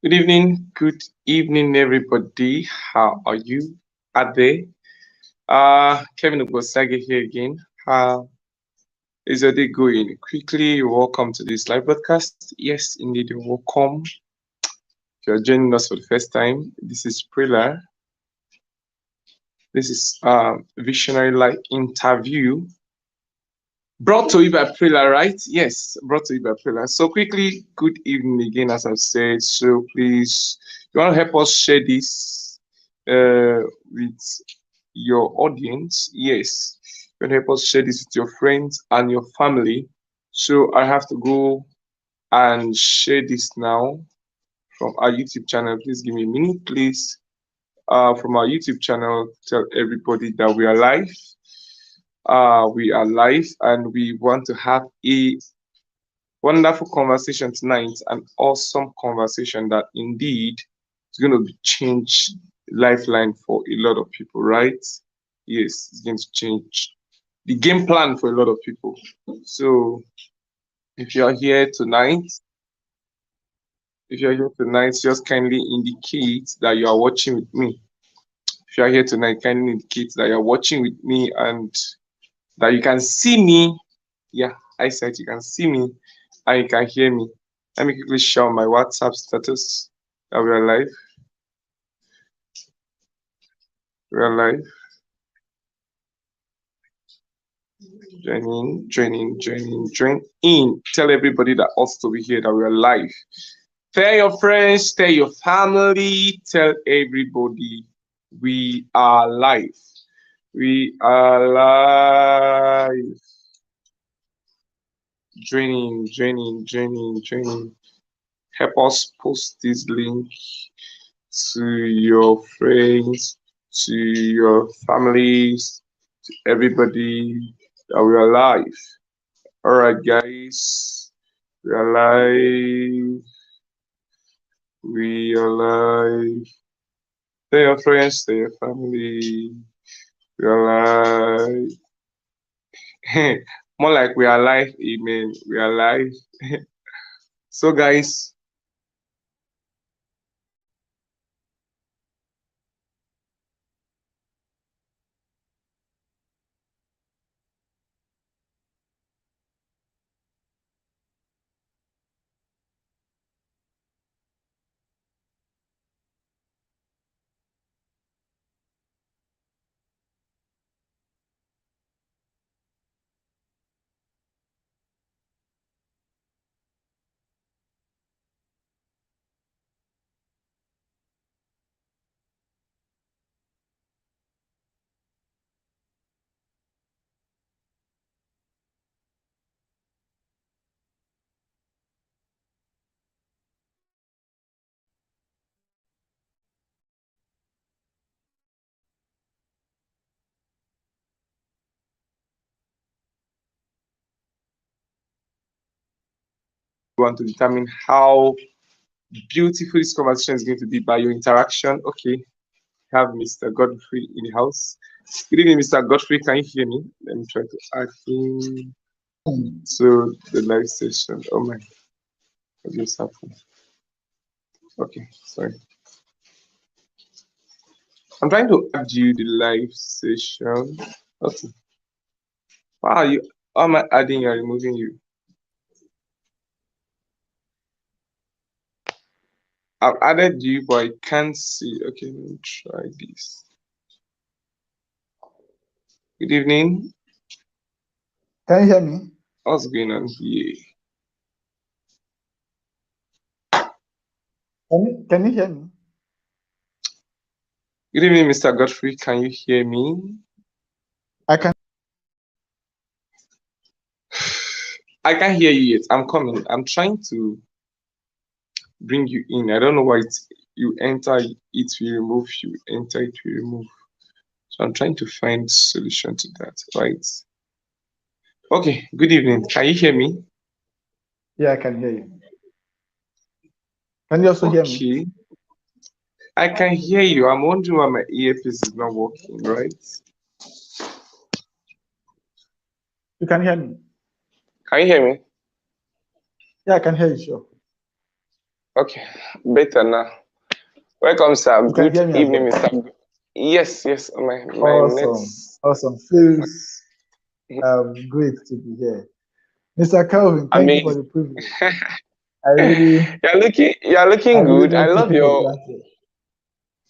Good evening, everybody. How are you? Are they? Kevin Ogosage here again. How is your day going? Quickly, welcome to this live broadcast. Yes, indeed, you're welcome. If you're joining us for the first time, this is Prila. This is Visionary Life Interview brought to you by Prila, right? Yes, brought to you by Prila. So quickly, good evening again, as I've said. So please, you want to help us share this with your audience? Yes, you can help us share this with your friends and your family. So I have to go and share this now from our YouTube channel. Please give me a minute, please. From our YouTube channel, tell everybody that we are live. We are live and we want to have a wonderful conversation tonight, an awesome conversation that indeed is going to be change lifeline for a lot of people, right? Yes, it's going to change the game plan for a lot of people. So if you are here tonight, if you are here tonight, just kindly indicate that you are watching with me. If you are here tonight, kindly indicate that you are watching with me and that you can see me. Yeah, I said you can see me and you can hear me. Let me quickly share my WhatsApp status that we are live. We are live. Join in. Tell everybody that also we here that we are live. Tell your friends, tell your family, tell everybody we are live. We are live. Joining. Help us post this link to your friends, to your families, to everybody that we are live. All right, guys, we are live. We are live. Tell your friends, tell your family. We are live. More like we are live. Amen. We are live. So, guys, we want to determine how beautiful this conversation is going to be by your interaction. Okay, have Mr. Godfrey in the house. Good evening, Mr. Godfrey. Can you hear me? Let me try to add him to the live session. Oh my, what just happened? Okay, sorry. I'm trying to add you the live session. Okay. Why are you? How am I adding you and removing you? I've added you, but I can't see. Okay, let me try this. Good evening. Can you hear me? What's going on here? Can you hear me? Good evening, Mr. Godfrey. Can you hear me? I can. I can't hear you yet. I'm coming. I'm trying to bring you in. I don't know why you enter it will remove, you enter it will remove. So I'm trying to find solution to that, right? Okay, good evening. Can you hear me? Yeah, I can hear you. Can you also hear me? Okay, I can hear you. I'm wondering why my earpiece is not working, right? You can hear me. Can you hear me? Yeah, I can hear you. Sure. Okay, better now. Welcome, sir. You can Good hear me as evening, well. Mr. Yes, yes. My Awesome. next. Awesome. Feels great to be here. Mr. Calvin, thank you for Amazing. the privilege. I really, You're I looking really good. don't take it for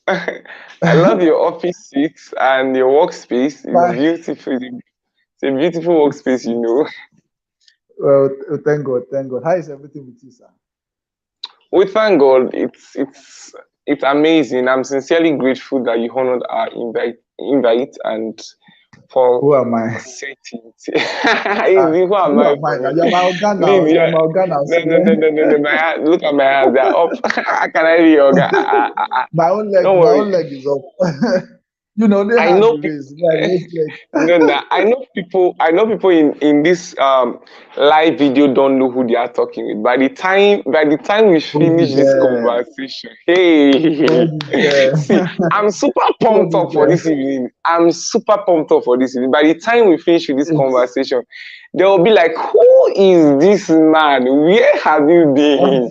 granted. I love your office seats and your workspace. It's But beautiful. It's a beautiful it's, workspace, you it's know. well, thank God, thank God. How is everything with you, sir? We thank God. It's amazing. I'm sincerely grateful that you honored our invite and for Who am I? setting. Uh, Who am who I am I for now? me? You're my organ now. Please, You're yeah. my organ now. No, So no, no, no, no, no. Look at my hands. They're up. How can I be your guy? Don't my worry. own leg is up. You know, they I have know the race. My left leg. no, no, I know people. I know people in this live video don't know who they are talking with. By the time we Hold finish it this there. conversation, hey, Hold it there. see, I'm super Hold pumped it up for there. this evening. I'm super pumped up for this evening. By the time we finish with this It's conversation, they will be like, "Who is this man? Where have you been?"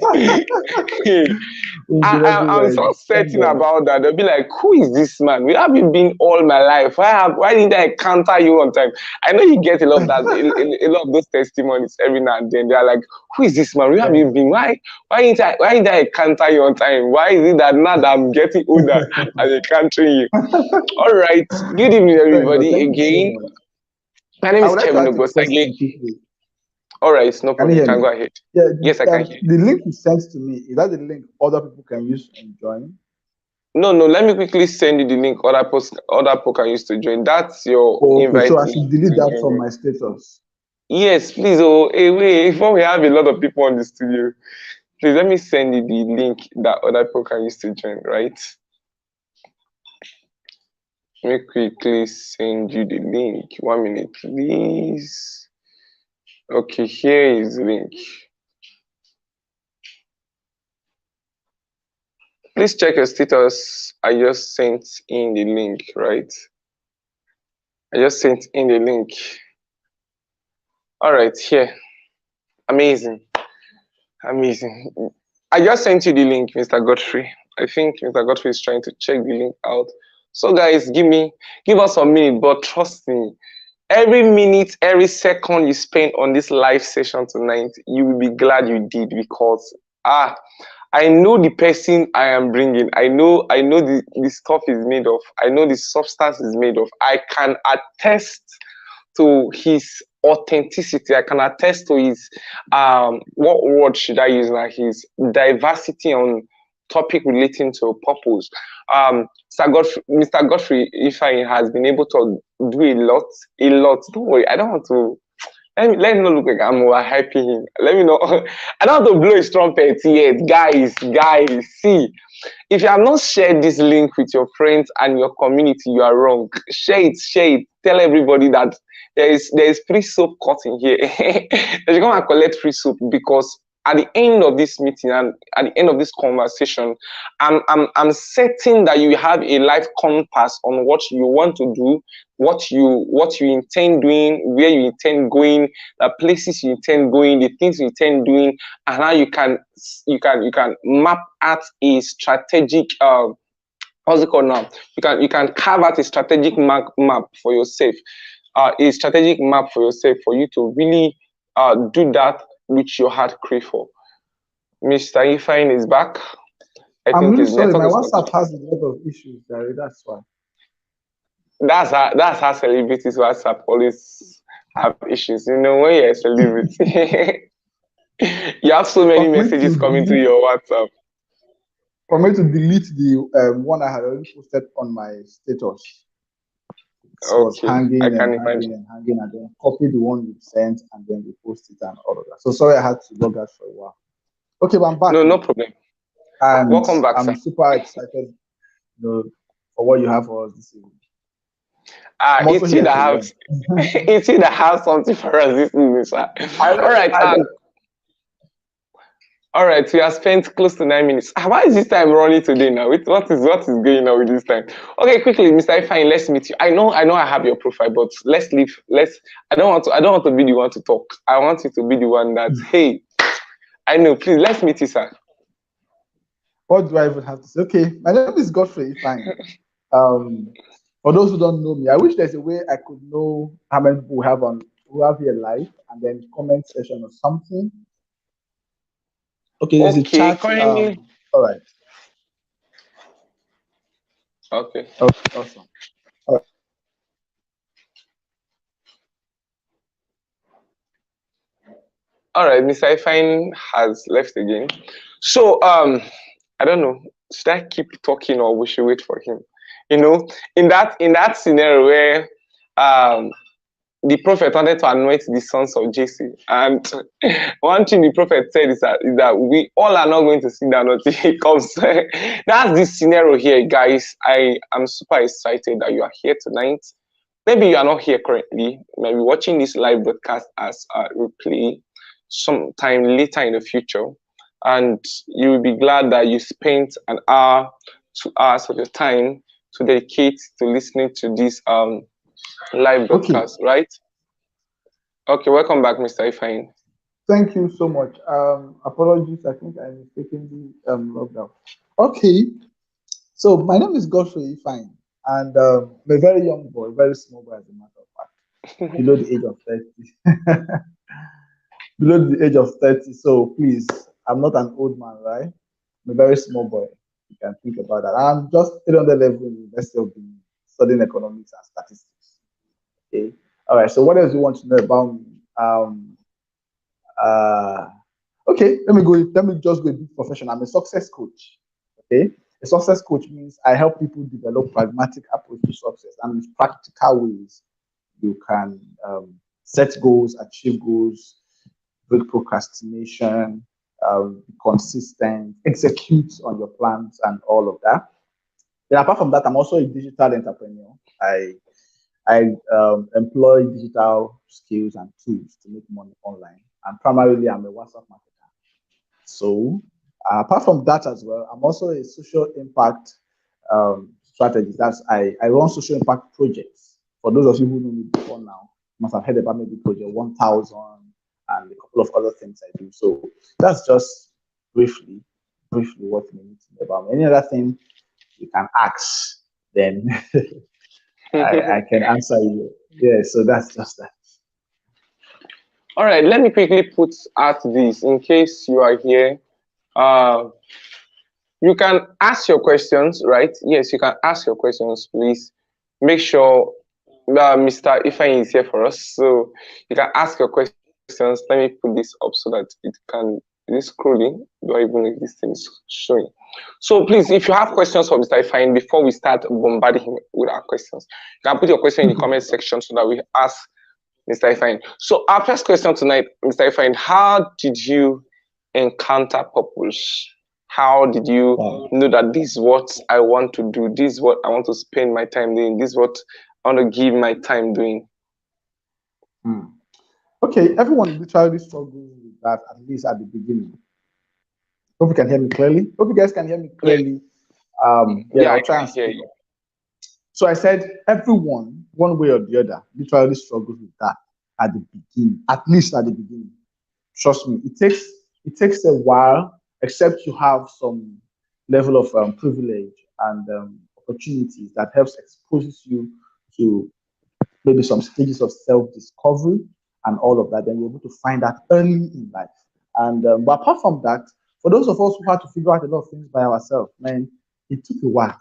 we've been I'm everywhere. so Thank certain God. about that. They'll be like, "Who is this man? Where have you been all my life? Why didn't I encounter you on time?" I know you get a lot of that, a lot of those testimonies every now and then. They're like, "Who is this man? Where have Thank you been? Why didn't I encounter you on time? Why is it that now that I'm getting older, I'm encountering you?" All right. Good evening, Thank God. everybody. Thank you so Again, much. my name I is would like to Kevin ask a Ogosage. question quickly. All right, no Can you problem. You hear can me? go ahead. Yeah, Yes, I can hear you. the link you sent to me, is that the link other people can use and join? No, no, let me quickly send you the link other people can use to join. That's your Okay, so invite I should link delete to that join from you. my status. Yes, please. Oh, hey, wait, before we have a lot of people on the studio, please let me send you the link that other people can use to join, right? Let me quickly send you the link. 1 minute, please. Okay, here is the link. Please check your status. I just sent in the link, right? I just sent in the link. All right, here. Amazing. Amazing. I just sent you the link, Mr. Godfrey. I think Mr. Godfrey is trying to check the link out. So guys, give us a minute, but trust me, every minute, every second you spend on this live session tonight, you will be glad you did because I know the person I am bringing. I know the stuff is made of. I know the substance is made of. I can attest to his authenticity. I can attest to his what word should I use now? His diversity on topic relating to purpose. Mr. Godfrey Ifeanyi has been able to do a lot, a lot. Don't worry, I don't want to. Let me not look like I'm overhyping him. Let me know. I don't want to blow his trumpet yet, guys. See, if you have not shared this link with your friends and your community, you are wrong. Share it. Tell everybody that there is free soap cut in here. They should come and collect free soap because at the end of this meeting and at the end of this conversation, I'm certain that you have a life compass on what you want to do, what you intend doing, where you intend going, the places you intend going, the things you intend doing, and how you can map out a strategic what's it called now? You can carve out a strategic map for yourself, for you to really do that which your heart crave for. Mr. Ifeanyi is back. I I'm think really his sorry. network My is not. WhatsApp has a lot of issues, Gary. That's why. That's how celebrities WhatsApp always have issues. You know, when you're a celebrity, you have so many For me to messages coming to delete, your WhatsApp. for me to delete the one I had already posted on my status, it was Okay, I hanging and can hanging imagine. and hanging, and then copy the one you sent and then repost it and all of that. So sorry, I had to log out for a while. Okay, but I'm back No, no now, problem. and Welcome back, I'm sir. super excited, for what you have for us this evening. I'm also It's you here that to have learn. it's you that have something for us this evening, sir. I All know, right, I know. we have spent close to 9 minutes. Why is this time running today now? What is going on with this time? Okay, quickly, Mr. Ifeanyi, let's meet you. I know I have your profile, but let's leave. I don't want to be the one to talk. I want you to be the one that, hey, I know, please let's meet you, sir. What do I even have to say? Okay, my name is Godfrey. Fine. Um, for those who don't know me, I wish there's a way I could know how many people we have here live, and then comment section or something. Okay, there's a Okay, chat. currently. All right. Okay. Okay, awesome. All right. All right, Mr. Ifine has left again. So, I don't know. Should I keep talking or we should wait for him? You know, in that scenario where um the prophet wanted to anoint the sons of Jesse, and one thing the prophet said is that we all are not going to sit down until he comes. That's the scenario here, guys. I am super excited that you are here tonight. Maybe you are not here currently. Maybe watching this live broadcast as a replay sometime later in the future, and you will be glad that you spent an hour, 2 hours of your time to dedicate to listening to this live Okay. broadcast, right? Okay, welcome back, Mr. Ifine. Thank you so much. Apologies. I think I mistakenly logged out. Okay. So my name is Godfrey Fine, and I'm a very young boy, very small boy, as a matter of fact, below the age of 30. Below the age of 30. So please, I'm not an old man, right? I'm a very small boy. You can think about that. I'm just still on the level in the University of Benin, studying economics and statistics. Okay. All right. So what else do you want to know about me? Uh, okay. Let me just go a bit professional. I'm a success coach. Okay. A success coach means I help people develop pragmatic approach to success and with practical ways you can set goals, achieve goals, break procrastination, be consistent, execute on your plans, and all of that. Then apart from that, I'm also a digital entrepreneur. I employ digital skills and tools to make money online, and primarily I'm a WhatsApp marketer. So apart from that as well, I'm also a social impact strategist. I run social impact projects. For those of you who know me before now, you must have heard about maybe Project 1000 and a couple of other things I do. So that's just briefly what you need to know about me. Any other thing you can ask, then I can answer you. Yeah, so that's just that. All right, let me quickly put out this in case you are here. Uh, you can ask your questions, right? Yes, you can ask your questions. Please make sure that Mr. Ifeanyi is here for us. So you can ask your questions. Let me put this up so that it can. Is it scrolling? Do I even know if this thing is showing? So please, if you have questions for Mr. Ifeanyi before we start bombarding him with our questions, you can put your question in the comment section so that we ask Mr. Ifeanyi. So our first question tonight, Mr. Ifeanyi, how did you encounter purpose? How did you Wow. know that this is what I want to do? This is what I want to spend my time doing. This is what I want to give my time doing. Hmm. Okay, everyone literally struggles with that at least at the beginning. Hope you can hear me clearly. Hope you guys can hear me Yeah, clearly. Yeah, yeah, I I'll try can and hear speak you. up. So I said everyone, one way or the other, literally struggles with that at the beginning, at least at the beginning. Trust me, it takes a while, except you have some level of privilege and opportunities that helps exposes you to maybe some stages of self-discovery and all of that. Then you're able to find that early in life. And but apart from that, for those of us who had to figure out a lot of things by ourselves, man, it took a while.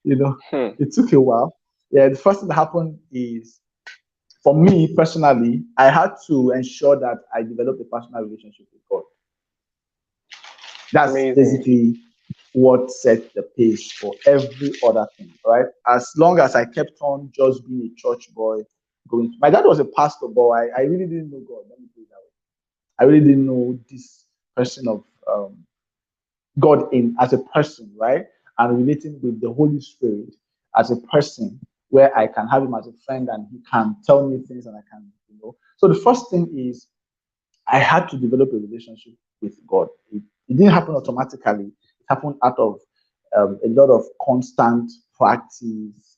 you know, Hmm. it took a while. Yeah, the first thing that happened is for me personally, I had to ensure that I developed a personal relationship with God. That's Amazing. basically what set the pace for every other thing, right? As long as I kept on just being a church boy, my dad was a pastor, but I really didn't know God. Let me put it that way. I really didn't know this person of God in as a person, right? And relating with the Holy Spirit as a person where I can have him as a friend and he can tell me things and I can. So the first thing is I had to develop a relationship with God. It didn't happen automatically. It happened out of a lot of constant practice,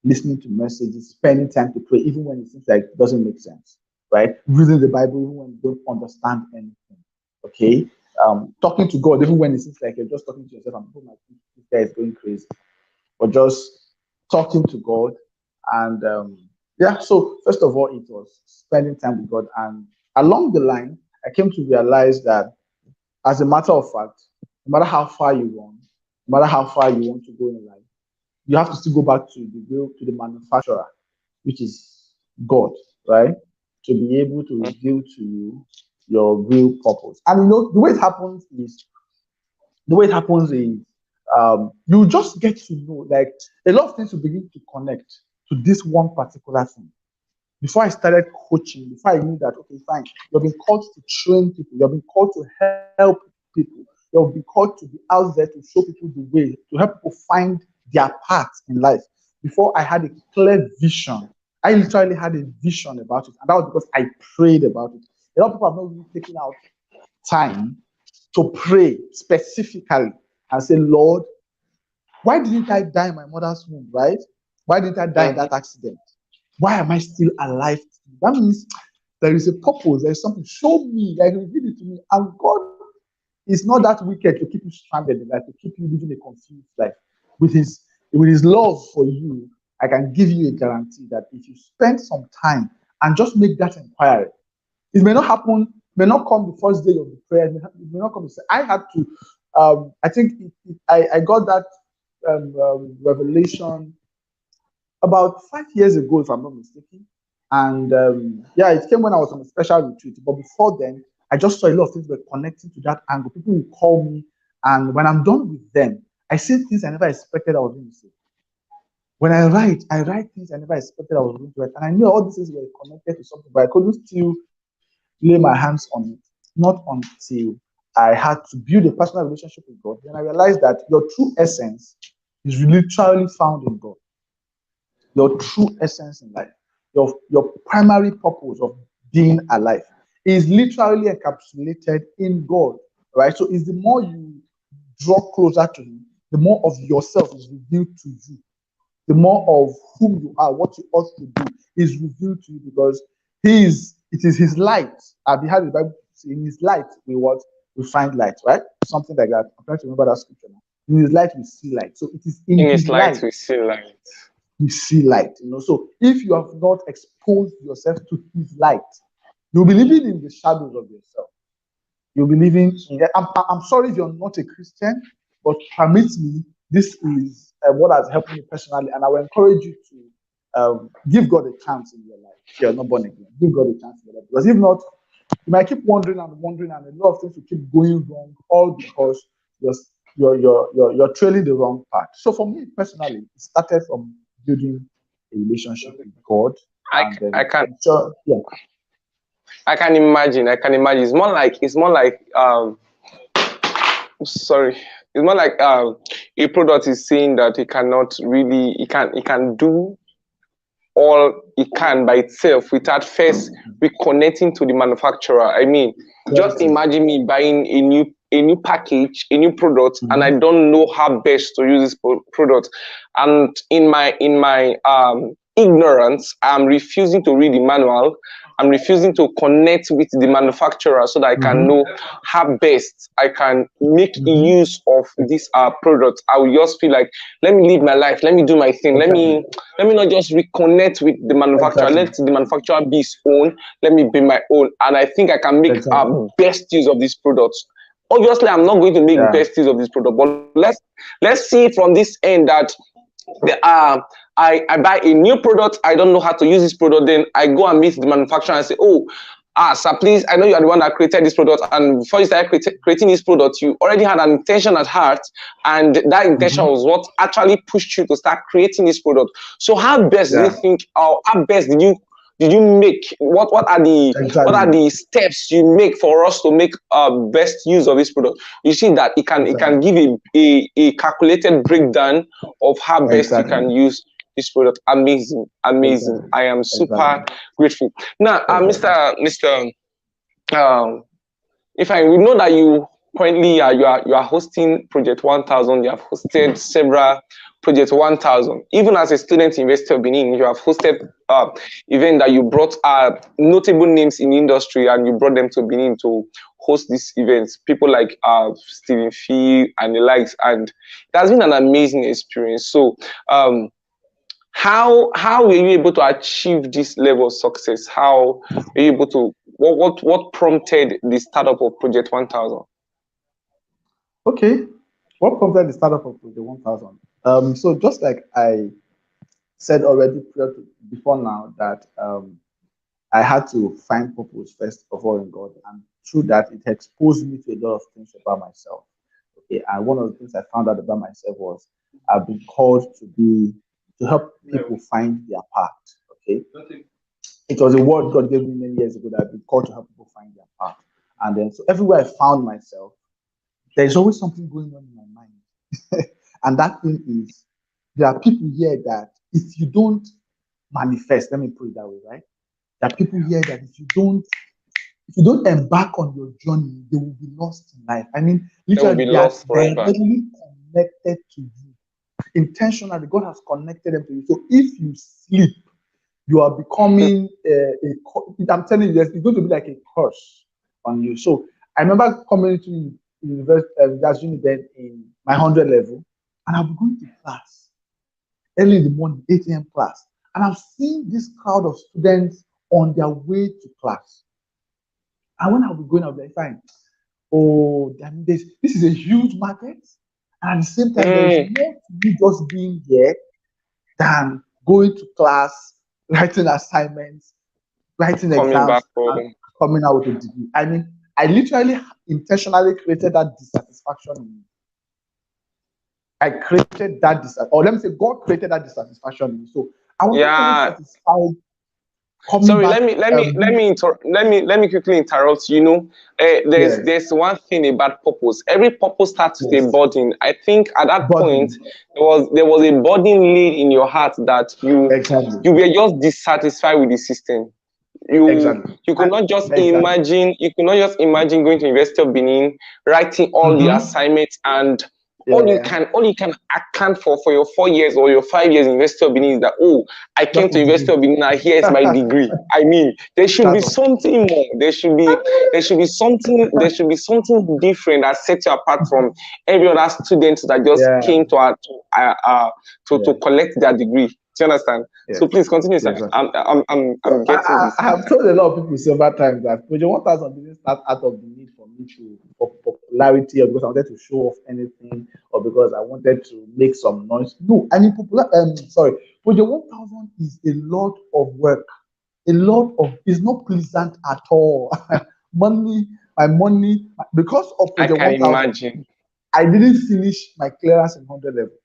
listening to messages, spending time to pray, even when it seems like it doesn't make sense, right? Reading the Bible even when you don't understand anything, okay? talking to God, even when it seems like you're just talking to yourself, and people might think this guy is going crazy, but just talking to God. And yeah, so first of all, it was spending time with God. And along the line, I came to realize that, as a matter of fact, no matter how far you run, no matter how far you want to go in life, you have to still go back to the manufacturer, which is God, right? To be able to reveal to you your real purpose. And the way it happens is you just get to know, like, a lot of things will begin to connect to this one particular thing. Before I started coaching, before I knew that, okay, fine, you've been called to train people, you've been called to help people, you've been called to be out there to show people the way, to help people find their path in life. Before I had a clear vision, I literally had a vision about it, and that was because I prayed about it. A lot of people have not really taken out time to pray specifically and say, Lord, why didn't I die in my mother's womb, right? Why didn't I die in that accident? Why am I still alive? That means there is a purpose, there is something. Show me, like, reveal it to me. And God is not that wicked to keep you stranded in life, to keep you living a confused life. With his love for you, I can give you a guarantee that if you spend some time and just make that inquiry, it may not happen, may not come the first day of the prayer, it may not come. I had to, I think I got that revelation about 5 years ago, if I'm not mistaken. And yeah, it came when I was on a special retreat. But before then, I just saw a lot of things were connecting to that angle. People will call me, and when I'm done with them, I say things I never expected I was going to say. When I write things I never expected I was going to write. And I knew all these things were connected to something, but I couldn't still lay my hands on it. Not until I had to build a personal relationship with God. Then I realized that your true essence is literally found in God. Your true essence in life, your primary purpose of being alive is literally encapsulated in God, right? So it's the more you draw closer to Him, the more of yourself is revealed to you. The more of whom you are, what you ought to do is revealed to you, because it is His light. I've heard the Bible say, in His light we find light, right? Something like that. I'm trying to remember that scripture now. In His light we see light. So it is in His light we see light. We see light. So if you have not exposed yourself to His light, you'll be living in the shadows of yourself. You'll be living in. I'm sorry if you're not a Christian, but permit me. This is what has helped me personally, and I will encourage you to give God a chance in your life. If you're not born again, give God a chance in your life, because if not, you might keep wondering, and a lot of things will keep going wrong, all because you're trailing the wrong path. So for me personally, it started from building a relationship with God. I can yeah. I can imagine. It's more like sorry. It's more like a product is saying that it cannot really it can do all it can by itself without first reconnecting to the manufacturer. I mean, just imagine me buying a new package, a new product, and I don't know how best to use this product. And in my ignorance, I'm refusing to read the manual. I'm refusing to connect with the manufacturer so that I can know how best I can make use of this product. I will just feel like, let me live my life, let me do my thing, let me not just reconnect with the manufacturer. Let the manufacturer be his own, let me be my own. And I think I can make best use of this product. Obviously, I'm not going to make best use of this product, but let's see from this end that I buy a new product, I don't know how to use this product, then I go and meet the manufacturer and say, oh, sir, please, I know you are the one that created this product, and before you started creating this product, you already had an intention at heart, and that intention was what actually pushed you to start creating this product. So how best do you think, or how best did you make, what are the steps you make for us to make best use of this product? You see that it can give a calculated breakdown of how best you can use this product. Amazing. I am super grateful. Now, Mr. If we know that you currently you are hosting Project 1000, you have hosted several Project 1000. Even as a student in University of Benin, you have hosted event that you brought notable names in the industry and you brought them to Benin to host these events. People like Stephen Fee and the likes, and it has been an amazing experience. So how were you able to achieve this level of success? How were you able to what prompted the startup of Project 1000? Okay. What prompted the startup of the 1000? So just like I said already before now that I had to find purpose first of all in God, and through that it exposed me to a lot of things about myself. Okay, and one of the things I found out about myself was I've been called to help people find their path. Okay, it was a word God gave me many years ago that I've been called to help people find their path, and then so everywhere I found myself, there's always something going on in my mind, and that thing is there are people here that if you don't manifest, let me put it that way, right? There are people here that if you don't embark on your journey, they will be lost in life. I mean, They will be literally, they are lost forever. directly connected to you. Intentionally, God has connected them to you. So if you sleep, you are becoming I'm telling you, it's going to be like a curse on you. So I remember coming to university, that's then in my 100 level, and I'll be going to class early in the morning, 8 a.m. class, and I've seen this crowd of students on their way to class. And when I'll be going, I'll be like, fine. Oh, damn, this is a huge market. And at the same time, there is more to me just being here than going to class, writing assignments, writing Coming back exams, and home. coming out with a degree. I mean, I literally intentionally created that dissatisfaction in me. I created that or let me say, God created that dissatisfaction in me. So I was not always Yeah. satisfied coming Sorry, back. let me quickly interrupt. You know, Yes, there's one thing about purpose. Every purpose starts with a yes, burden. I think at that point burden. there was a burden laid in your heart that Exactly, you were just dissatisfied with the system. You exactly, you could not just exactly. imagine going to University of Benin, writing all the Mm-hmm. assignments, and Yeah, all you can account for your 4 years or your 5 years in University of Benin is that, oh, I came just a to University degree. of Benin, now here's my degree. I mean, there should be That's all. something more. There should be something different that sets you apart from every other student that just Yeah, came to yeah, collect their degree. Do you understand? yes, So please continue, sir. yes. I'm So getting this. I have told a lot of people several times that Project 1000 didn't start out of the need for me for popularity or because I wanted to show off anything or because I wanted to make some noise. No, I mean, Project 1000 is a lot of work. It's not pleasant at all. Money, because of I Project can 1000, imagine. I didn't finish my clearance in 100 level.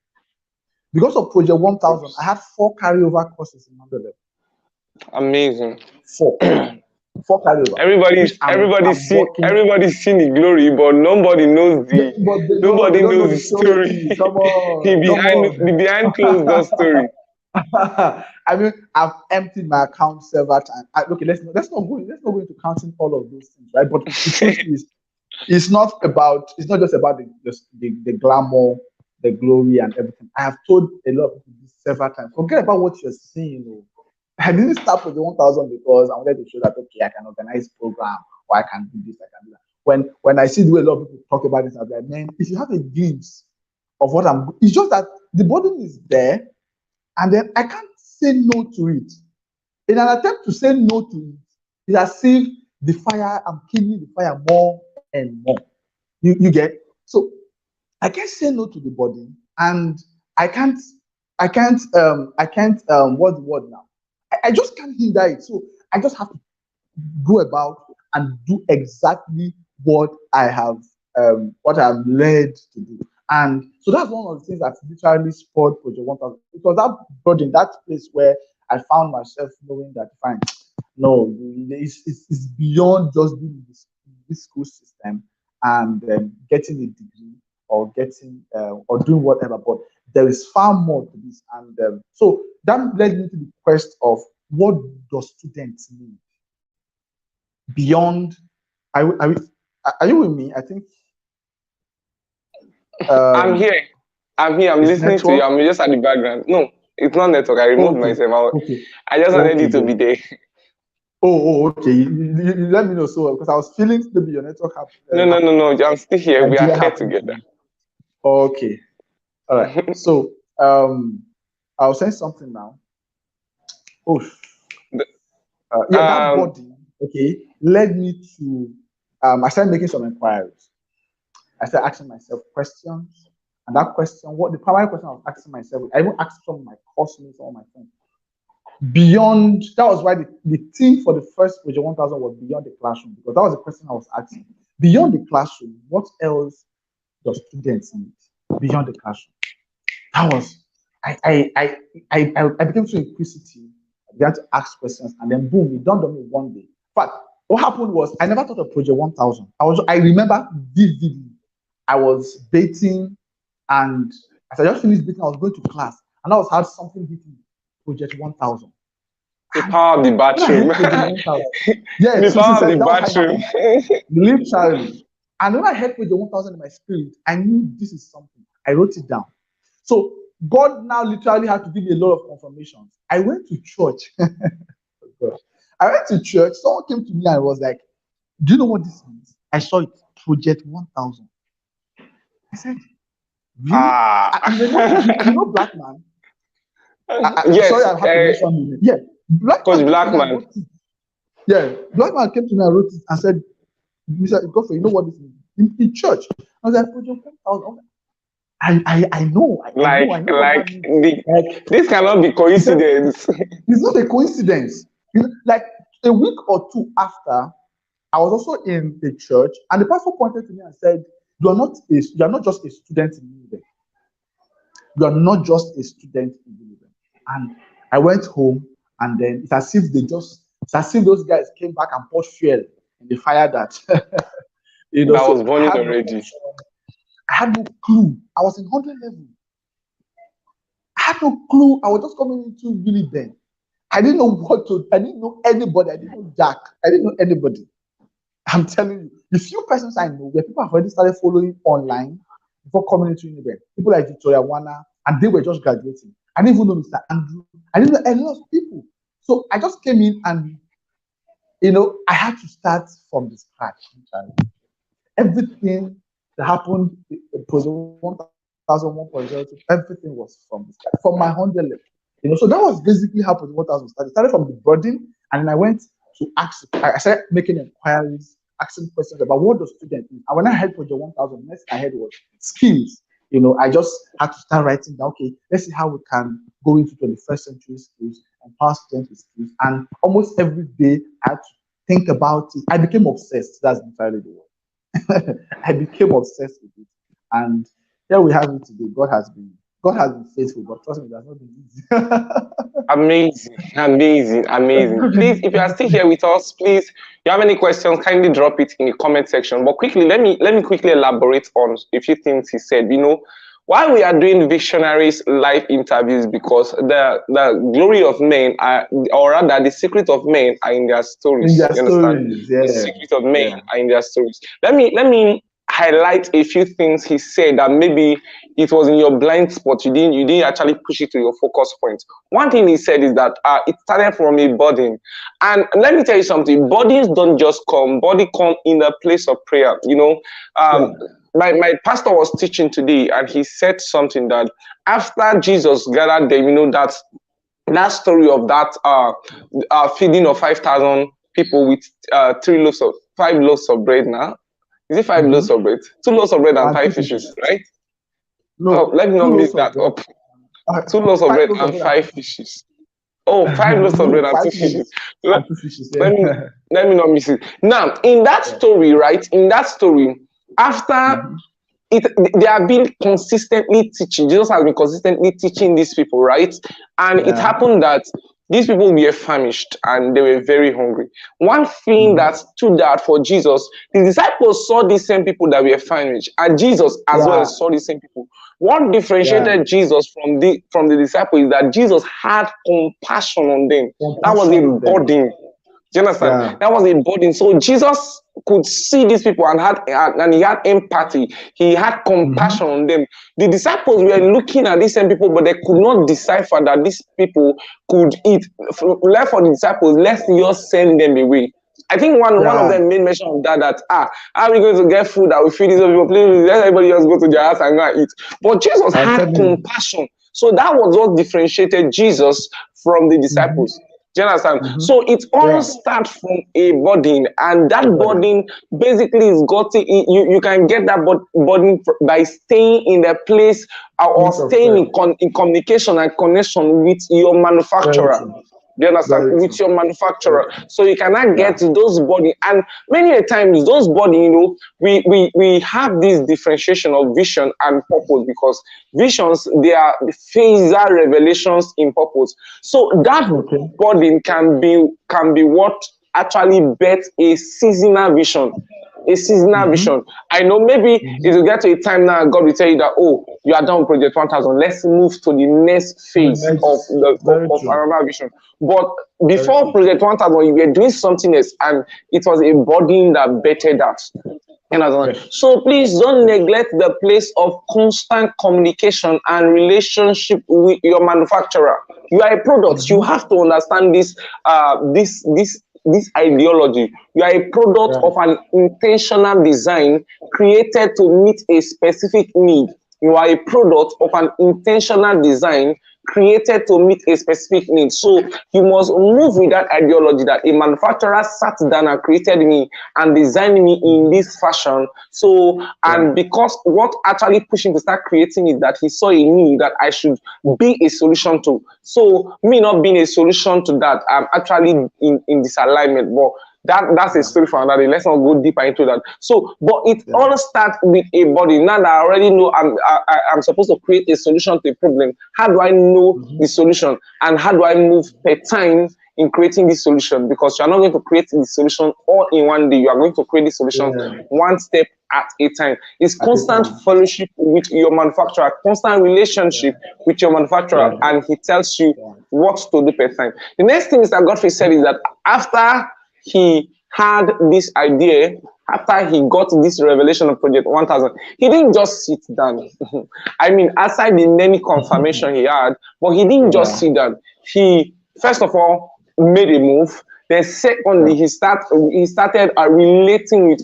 Because of Project 1000, I had 4 carryover courses in 100 level. Amazing. Four. Four carryover, which I'm working. Everybody's seen the glory, but But they nobody don't know knows the the story. story. Come the on, come behind on. the behind closed door story. I mean, I've emptied my account several times. Okay, let's not go into counting all of those things, right? But the truth is, it's not just about the glamour, the glory, and everything. I have told a lot of people this several times. Forget about what you're seeing. Oh. I didn't start with the 1000 because I wanted to show that okay, I can organize program or I can do this, I can do that. When I see the way a lot of people talk about this, I'm like, man, if you have a glimpse of what it's just that the burden is there, and then I can't say no to it. In an attempt to say no to it, it's as if I'm killing the fire more and more. You get? So I can't say no to the body, and I can't, what's the word now? I just can't hinder it. So I just have to go about and do exactly what I'm led to do. And so that's one of the things that literally spurred Project 1000. It was that burden, that place where I found myself knowing that, fine, no, it's beyond just being in this school system and getting a degree or getting or doing whatever. But there is far more to this. And so that led me to the quest of what does students need beyond. Are you with me? I think I'm here. I'm here. I'm It's listening to you. network. I'm just at the background. No, it's not network. I removed Okay, myself. okay, I just wanted okay, you to be good. there. Okay. You let me know so because I was feeling maybe your network No, no, no, no. I'm still here. We are Nigeria here happened to together. me. Okay, all right. So I'll say something now. Oh, yeah, that um, body, okay, led me to I started making some inquiries. I started asking myself questions. And that question, what the primary question I was asking myself, I even asked some of my classmates, all my friends. Beyond, that was why the theme for the first Project 1000 was beyond the classroom, because that was the question I was asking. Beyond the classroom, what else do students need beyond the classroom? That was, I became so inquisitive. I began to ask questions, and then boom, it dawned on me one day. But what happened was I never thought of Project 1000. I remember vividly. I was baiting, and as I just finished baiting, I was going to class, and I was had something hitting Project 1000. the power of the When I heard bathroom. Project 1000, yeah, The so power of the that was how it bathroom. happened. Literally. And when I heard Project 1000 in my spirit, I knew this is something. I wrote it down. So God now literally had to give me a lot of confirmations. I went to church. I went to church. Someone came to me and was like, "Do you know what this means?" I saw it, Project 1000. I said, "Really?" Ah. You know, black man. Sorry, Yes, I have to mention him. Yeah, black man Coach came to me and Blackman. wrote it. Yeah, black man came to me and wrote it and said, "Mr. Godfrey, you know what this means?" In church. I was like, Project 1000. I know what that means. Like, This cannot be he said, coincidence. it's not a coincidence. Like a week or two after, I was also in the church, and the pastor pointed to me and said, you are not just a student in Uniben. You are not just a student in Uniben." And I went home, and then it's as if those guys came back and poured fuel in the fire that That was so I burning had no already. option. I had no clue. I was in 100 level. I had no clue. I was just coming into Uniben. I didn't know anybody. I didn't know Jack. I didn't know anybody. I'm telling you, the few persons I know where people have already started following online before coming into Uniben. People like Victoria Wana, and they were just graduating. I didn't even know Mr. Andrew. I didn't know a lot of people. So I just came in and, I had to start from the scratch. Everything that happened in Project 1001.02, everything was from the scratch, from my 100 level. So that was basically how Project 1000 started. It started from the burden, and then I went to ask. I started making inquiries, asking questions about what the student need. And when I heard Project 1000, next I heard was skills. I just had to start writing down, okay, let's see how we can go into 21st century skills and empower students with skills. And almost every day I had to think about it. I became obsessed. That's entirely the word. I became obsessed with it. And here we have it today. God has been faithful, but trust me, that's not been easy. Amazing, amazing, amazing. Please, if you are still here with us, please, you have any questions, kindly drop it in the comment section. But quickly, let me quickly elaborate on a few things he said. Why we are doing Visionaries live interviews, because the glory of men are, or rather the secret of men are in their stories. In their You understand? stories, The yeah. secret of men are in their stories. Let me highlight a few things he said that maybe it was in your blind spot. You didn't actually push it to your focus point. One thing he said is that it started from a burden. And let me tell you something, bodies don't just come, body come in the place of prayer. My pastor was teaching today, and he said something that after Jesus gathered them, that story of that feeding of 5,000 people with 5 loaves of bread now. Is it 5 loaves of bread? 2 loaves of bread and 5 fishes, right? No, Let me not 2 mix loaves of that bread. up. 2 loaves of 5 bread loaves of and bread 5 fishes. Oh, 5 loaves of no, bread and 2 5 fishes. loaves Let, and 2 fishes. let me Yeah. let me not miss it. Now, in that story, right? In that story, after they have been consistently teaching. Jesus has been consistently teaching these people, right? And it happened that these people were famished and they were very hungry. One thing that stood out for Jesus, the disciples saw these same people that were famished, and Jesus as well saw the same people. What differentiated Jesus from the disciples is that Jesus had compassion on them. That was a burden. Do you understand? That was a burden. So Jesus could see these people and he had empathy, he had compassion on them. The disciples were looking at these same people, but they could not decipher that these people could eat. Left for the disciples, let's just send them away. I think one of them made mention of that how are we going to get food that will feed these people? Please let everybody just go to their house and go and eat. But Jesus had compassion. So that was what differentiated Jesus from the disciples. Do you understand? So it all starts from a burden, and that burden basically is you can get that burden by staying in the place or staying in communication and connection with your manufacturer. Do you understand? With your manufacturer. So you cannot get those body. And many times those body, you know, we have this differentiation of vision and purpose, because visions, they are phaser revelations in purpose. So that body can be what actually bet a seasonal vision. A seasonal vision. I know maybe if you get to a time now, God will tell you that, oh, you are done with Project 1000. Let's move to the next phase of another vision. But before Project 1000, you were doing something else, and it was a burden that bettered that. So please don't neglect the place of constant communication and relationship with your manufacturer. You are a product. You have to understand this ideology. You are a product of an intentional design created to meet a specific need. You are a product of an intentional design created to meet a specific need. So you must move with that ideology that a manufacturer sat down and created me and designed me in this fashion. So, and because what actually pushed him to start creating it, that he saw a need that I should be a solution to. So me not being a solution to that, I'm actually in disalignment. But that's a story for another day. Let's not go deeper into that. So, but it all starts with a body. Now that I already know I'm supposed to create a solution to a problem, how do I know the solution? And how do I move per time in creating this solution? Because you're not going to create the solution all in one day. You are going to create the solution one step at a time. It's constant fellowship with your manufacturer, constant relationship with your manufacturer, and he tells you what to do per time. The next thing Mr. Godfrey said is that after he had this idea, after he got this revelation of Project 1000, he didn't just sit down. I mean, aside the many confirmation he had, but he didn't just sit down. He, first of all, made a move. Then secondly, he started relating with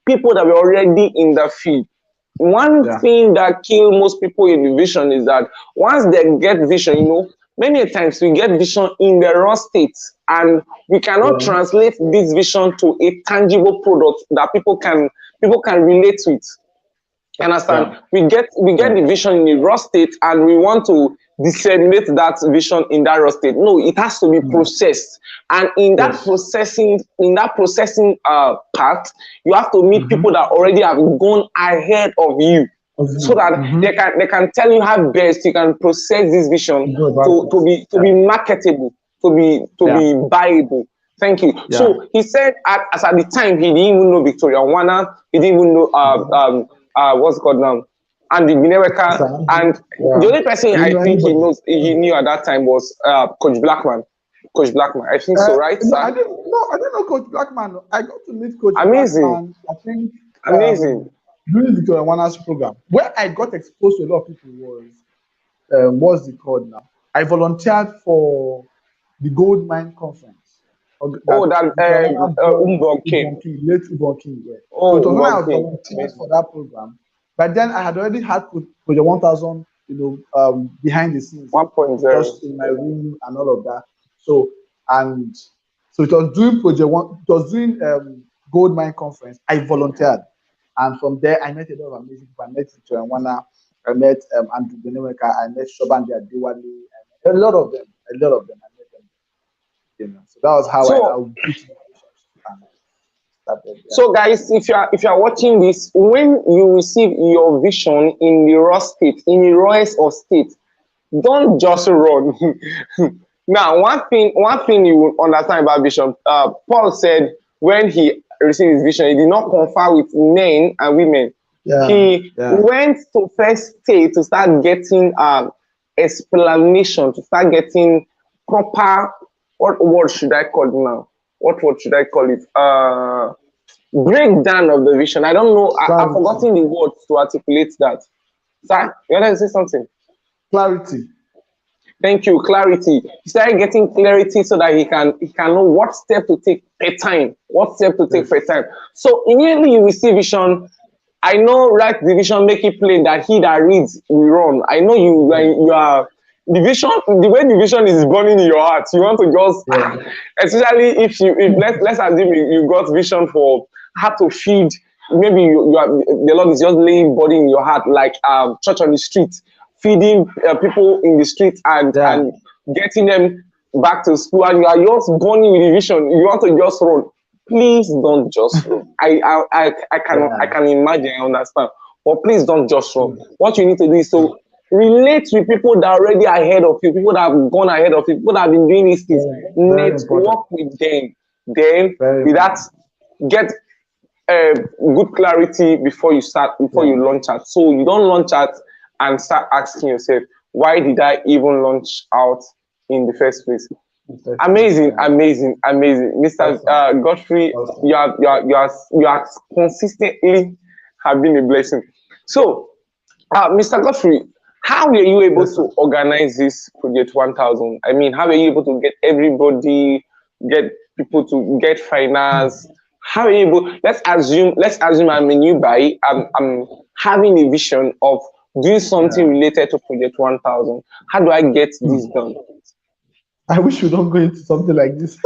people that were already in the field. One thing that kills most people in the vision is that once they get vision, you know, many times we get vision in the raw state, and we cannot translate this vision to a tangible product that people can relate with. You understand? We get the vision in the raw state, and we want to disseminate that vision in that raw state. No, it has to be processed, and in that processing part, you have to meet people that already have gone ahead of you, so that they can tell you how best you can process this vision to be marketable, to be buyable. Thank you. So he said as at the time he didn't even know Victoria Wana, he didn't even know what's it called now, Andy Bineweka, and the only person I think he knew at that time was Coach Blackman. Coach Blackman, I think so, right? No, I didn't know Coach Blackman. I got to meet Coach Amazing. Blackman, I think. Amazing. During the Victoria Wana's program, where I got exposed to a lot of people was, what's it called now? I volunteered for the Gold Mine Conference. Umbong King. Late Umbong King, Oh, so it was when I Umbong King. volunteered for that program. But then I had already had Project 1000, you know, behind the scenes, 1.0, just in my room and all of that. So it was during Project One. It was during Gold Mine Conference. I volunteered, and from there I met a lot of amazing people. I met Victoria Wana, I met Andrew Beneweka, I met Shobandi Adewale, and a lot of them. I met them. You know, so that was how I started. So guys, if you are watching this, when you receive your vision in the raw state, in the rawest of state, don't just run. Now, one thing you will understand about vision, Paul said when he received his vision, he did not confer with men and women. He went to first state to start getting explanation, to start getting proper, what word should I call it now? What word should I call it? breakdown of the vision. I don't know. I've Clarity. forgotten the words to articulate that. Sir, you want to say something? Clarity. Thank you. Clarity. He started getting clarity so that he can know what step to take per time. What step to take Yes. per time. So immediately you receive vision. I know write the vision, make it plain that he that reads will run. I know you are the vision, the way the vision is burning in your heart. You want to just Yeah. especially if let's assume you got vision for how to feed. Maybe you are the Lord is just laying body in your heart like church on the street, feeding people in the street Yeah. and getting them back to school, and you are just burning with the vision. You want to just run. Please don't just run. I can imagine, I understand, but please don't just run. What you need to do is to relate with people that are already ahead of you, people that have gone ahead of you, people that have been doing these things. Very important. Network with them. Then Very with that, important. get good clarity before you start, before Yeah. you launch out. So you don't launch out and start asking yourself, why did I even launch out in the first place? Amazing, Yeah. amazing, amazing, Mr. Awesome. Godfrey. Awesome. You are consistently have been a blessing. So, Mr. Godfrey, how were you able Yes, to sir. organize this project 1000? I mean, how were you able to get everybody, get people to get finance? How are you able? Let's assume I'm a new buy. I'm having a vision of doing something Yeah. related to project 1000. How do I get this Hmm. done? I wish we don't go into something like this.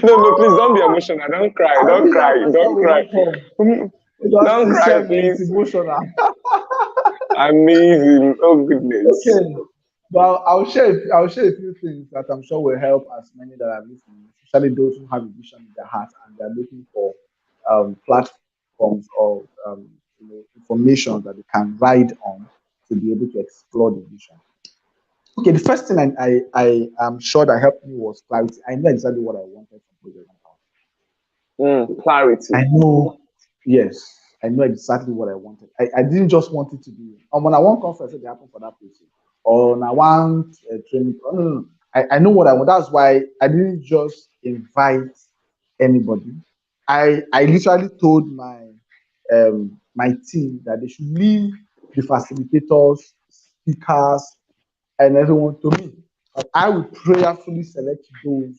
No, no, please don't be emotional. Don't cry. I Don't wish that cry. question Don't will cry. not come because Don't this cry, time it's please. emotional. Amazing. Oh goodness. Okay. Well, I'll share a few things that I'm sure will help as many that are listening, especially those who have a vision in their heart and they're looking for platforms or information that they can ride on to be able to explore the vision. Okay, the first thing I am sure that helped me was clarity. I know exactly what I wanted from Project 1000. Clarity. I know, yes, I know exactly what I wanted. I didn't just want it to be, when I want conference, it happen for that person. Or when I want training. No, no, no. I know what I want. That's why I didn't just invite anybody. I literally told my team that they should leave the facilitators, speakers, and everyone to me. I will prayerfully select those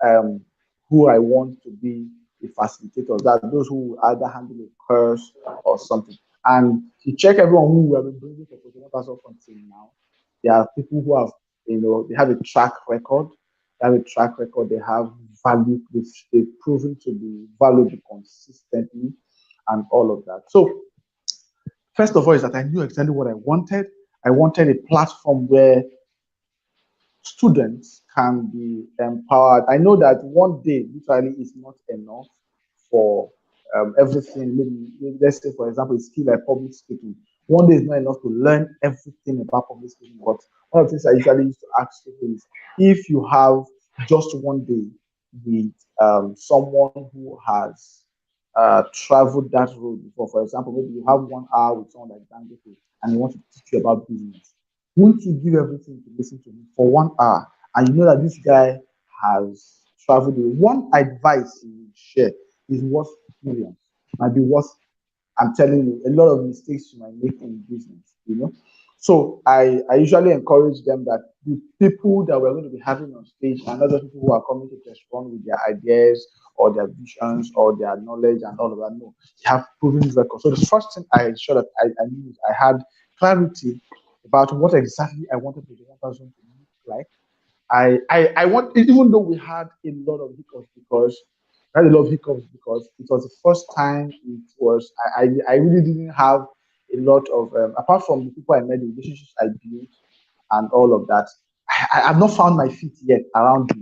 um, who I want to be the facilitators. That those who will either handle a course or something. And to check everyone who we have been bringing for Potomac up until now, there are people who have, they have a track record. They have a track record. They have value. They've proven to be valuable consistently, and all of that. So first of all, is that I knew exactly what I wanted. I wanted a platform where students can be empowered. I know that one day literally is not enough for everything. Maybe let's say, for example, a skill like public speaking. One day is not enough to learn everything about public speaking. But one of the things I usually used to ask people is if you have just one day with someone who has traveled that road before, for example, maybe you have 1 hour with someone like Dangote and he wants to teach you about business, won't you give everything to listen to him for 1 hour? And you know that this guy has traveled. One advice he will share is worth millions, might be worth, I'm telling you, a lot of mistakes you might make in business. So I usually encourage them that the people that we're going to be having on stage are not just people who are coming to respond with their ideas or their visions or their knowledge and all of that. No, they have proven records. So the first thing I ensured that I knew is I had clarity about what exactly I wanted the 1000 to look like. I want, even though we had a lot of hiccups because it was the first time. It was I really didn't have a lot of apart from the people I met, the relationships I built and all of that. I have not found my feet yet around the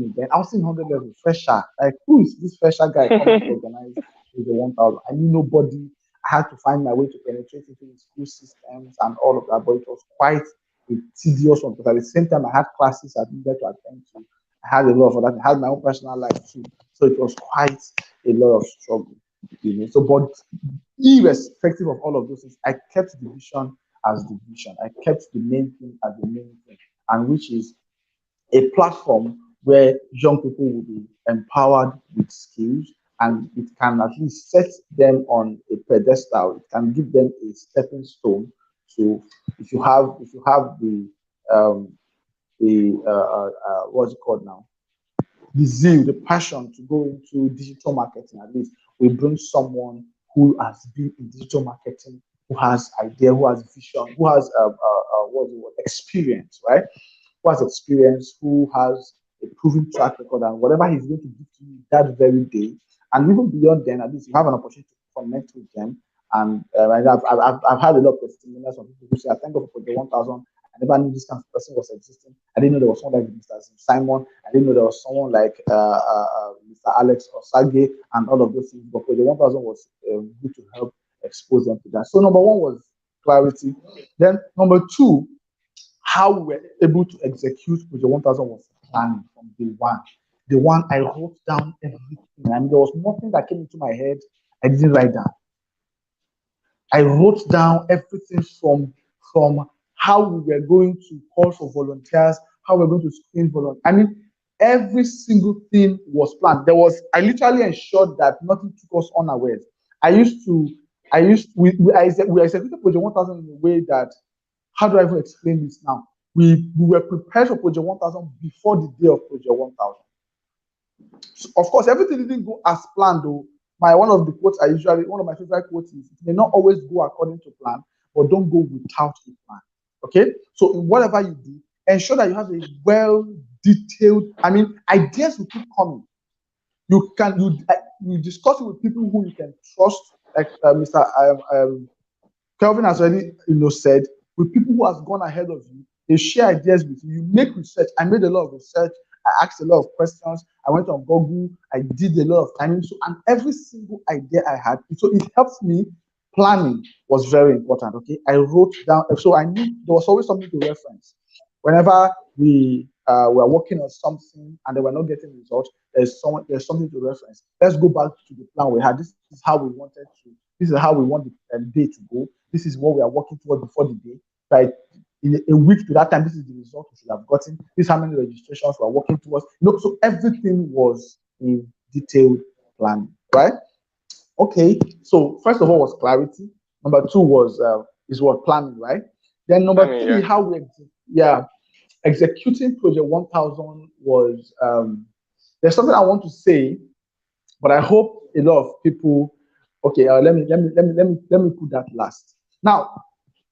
event. I was in 100 level fresher. Like, who is this fresher guy coming to organize the 1000? I knew nobody. I had to find my way to penetrate into the school systems and all of that, but it was quite a tedious one because at the same time I had classes I needed to attend to. I had a lot of that. I had my own personal life too, so it was quite a lot of struggle. So, but irrespective of all of those things, I kept the vision as the vision. I kept the main thing as the main thing, and which is a platform where young people will be empowered with skills, and it can at least set them on a pedestal. It can give them a stepping stone. So if you have um, the what's it called now? The zeal, the passion to go into digital marketing, at least we bring someone who has been in digital marketing, who has idea, who has vision, who has what's the word? Experience, right? Who has experience, who has a proven track record, and whatever he's going to give to you that very day, and even beyond then, at least you have an opportunity to connect with them. And I've had a lot of testimonials from people who say, I thank God for the 1000. I never knew this kind of person was existing. I didn't know there was someone like Mr. Simon. I didn't know there was someone like Mr. Alex or Sage and all of those things. But for the 1000 was good to help expose them to that. So number one was clarity. Then number two, how we were able to execute with the 1000 was planning from day one. The one I wrote down everything. I mean, there was nothing that came into my head I didn't write down. I wrote down everything from how we were going to call for volunteers, how we were going to screen volunteers. I mean, every single thing was planned. I literally ensured that nothing took us unawares. We executed Project 1000 in a way that, how do I even explain this now? We were prepared for Project 1000 before the day of Project 1000. So of course, everything didn't go as planned, though. One of my favorite quotes is, it may not always go according to plan, but don't go without a plan. Okay? So in whatever you do, ensure that you have a well detailed, ideas will keep coming. You discuss it with people who you can trust, like Mr. Kelvin has already said, with people who has gone ahead of you. They share ideas with you. You make research. I made a lot of research. I asked a lot of questions. I went on Google. I did a lot of timing. So, and every single idea I had, so it helped me. Planning was very important. Okay, I wrote down. So I knew there was always something to reference. Whenever we were working on something and they were not getting results, there's something to reference. Let's go back to the plan we had. This is how we wanted to. This is how we want the day to go. This is what we are working towards before the day. Right? In a week to that time, this is the result we should have gotten. This is how many registrations we are working towards. So everything was in detailed planning, right? Okay. So first of all was clarity. Number two was planning, right? Then number three, how we executing Project 1000 was. There's something I want to say, but I hope a lot of people. Okay, let me put that last. Now,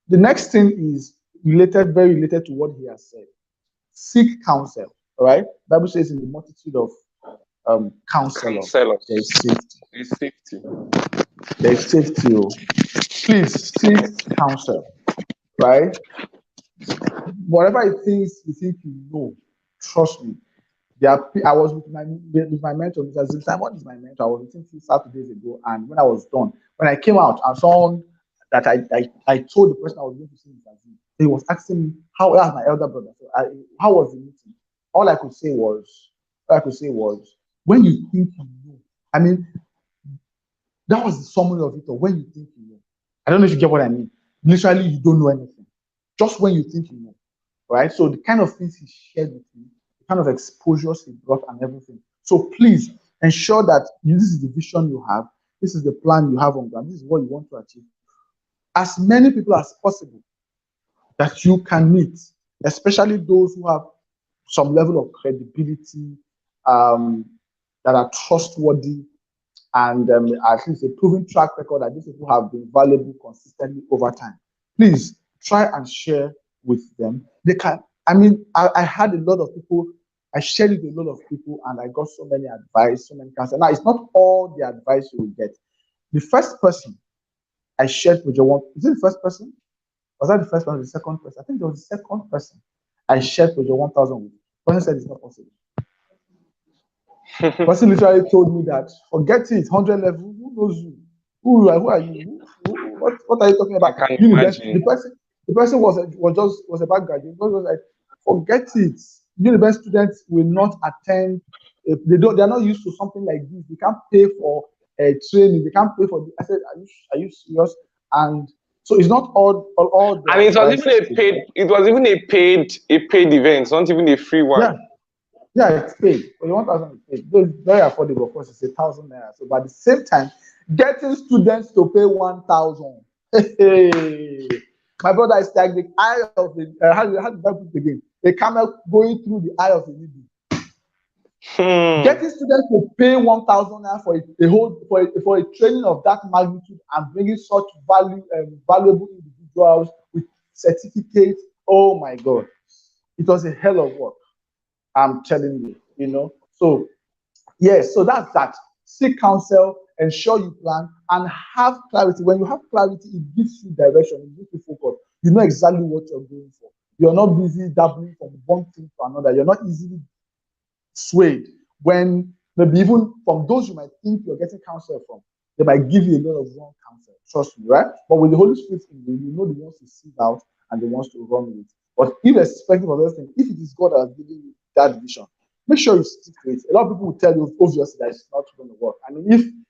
the next thing is very related to what he has said. Seek counsel. All right. The Bible says, in the multitude of counselors, there is safety. There is safety. Please seek counsel. Right. Whatever it is you think you know, trust me. I was with my mentor, Mr. Simon is my mentor. I was with him 2 Saturdays ago, and when I was done, when I came out, I saw that I told the person I was going to see Mr. Z. He was asking me how was my elder brother. So how was the meeting? All I could say was, when you think you know. I mean, that was the summary of it. Or when you think you know. I don't know if you get what I mean. Literally, you don't know anything. Just when you think you know, right? So the kind of things he shared with me, the kind of exposures he brought, and everything. So please ensure that this is the vision you have. This is the plan you have on ground. This is what you want to achieve. As many people as possible that you can meet, especially those who have some level of credibility, that are trustworthy, and at least a proven track record that these people have been valuable consistently over time. Please try and share with them. They can. I had a lot of people. I shared it with a lot of people, and I got so many advice, so many counsel. Now, it's not all the advice you will get. The first person I shared with your is it the first person? Was that the first one or the second person? I think it was the second person I shared with your 1000 with. The person said it's not possible. The person literally told me that, forget it, 100 level, who knows you? Who are you? What are you talking about? The person was a bad graduate. The person was like, forget it. University students will not attend. They are not used to something like this. They can't pay for training. They can't pay for. I said, are you serious? And so it's not all. And it was even a paid event, not even a free one. Yeah, Yeah, it's paid. For the 1,000 is paid. Though it's very affordable, of course, it's 1,000 naira. So, but at the same time, getting students to pay 1,000. Hey, my brother is like the eye of the how do I put it again? A camel going through the eye of a needle. Hmm. Getting students to pay 1,000 naira for a whole for a training of that magnitude and bringing such valuable individuals with certificates. Oh my God, it was a hell of work. I'm telling you, So yes, so that's that. Seek counsel, ensure you plan, and have clarity. When you have clarity, it gives you direction, it gives you focus. You know exactly what you're going for. You're not busy dabbling from one thing to another. You're not easily swayed when maybe even from those you might think you're getting counsel from, they might give you a lot of wrong counsel. Trust me, right? But with the Holy Spirit in you, you know the ones to sieve out and the ones to run with. But irrespective of everything, if it is God that has given you that vision, make sure you stick to it. A lot of people will tell you obviously that it's not going to work. I mean,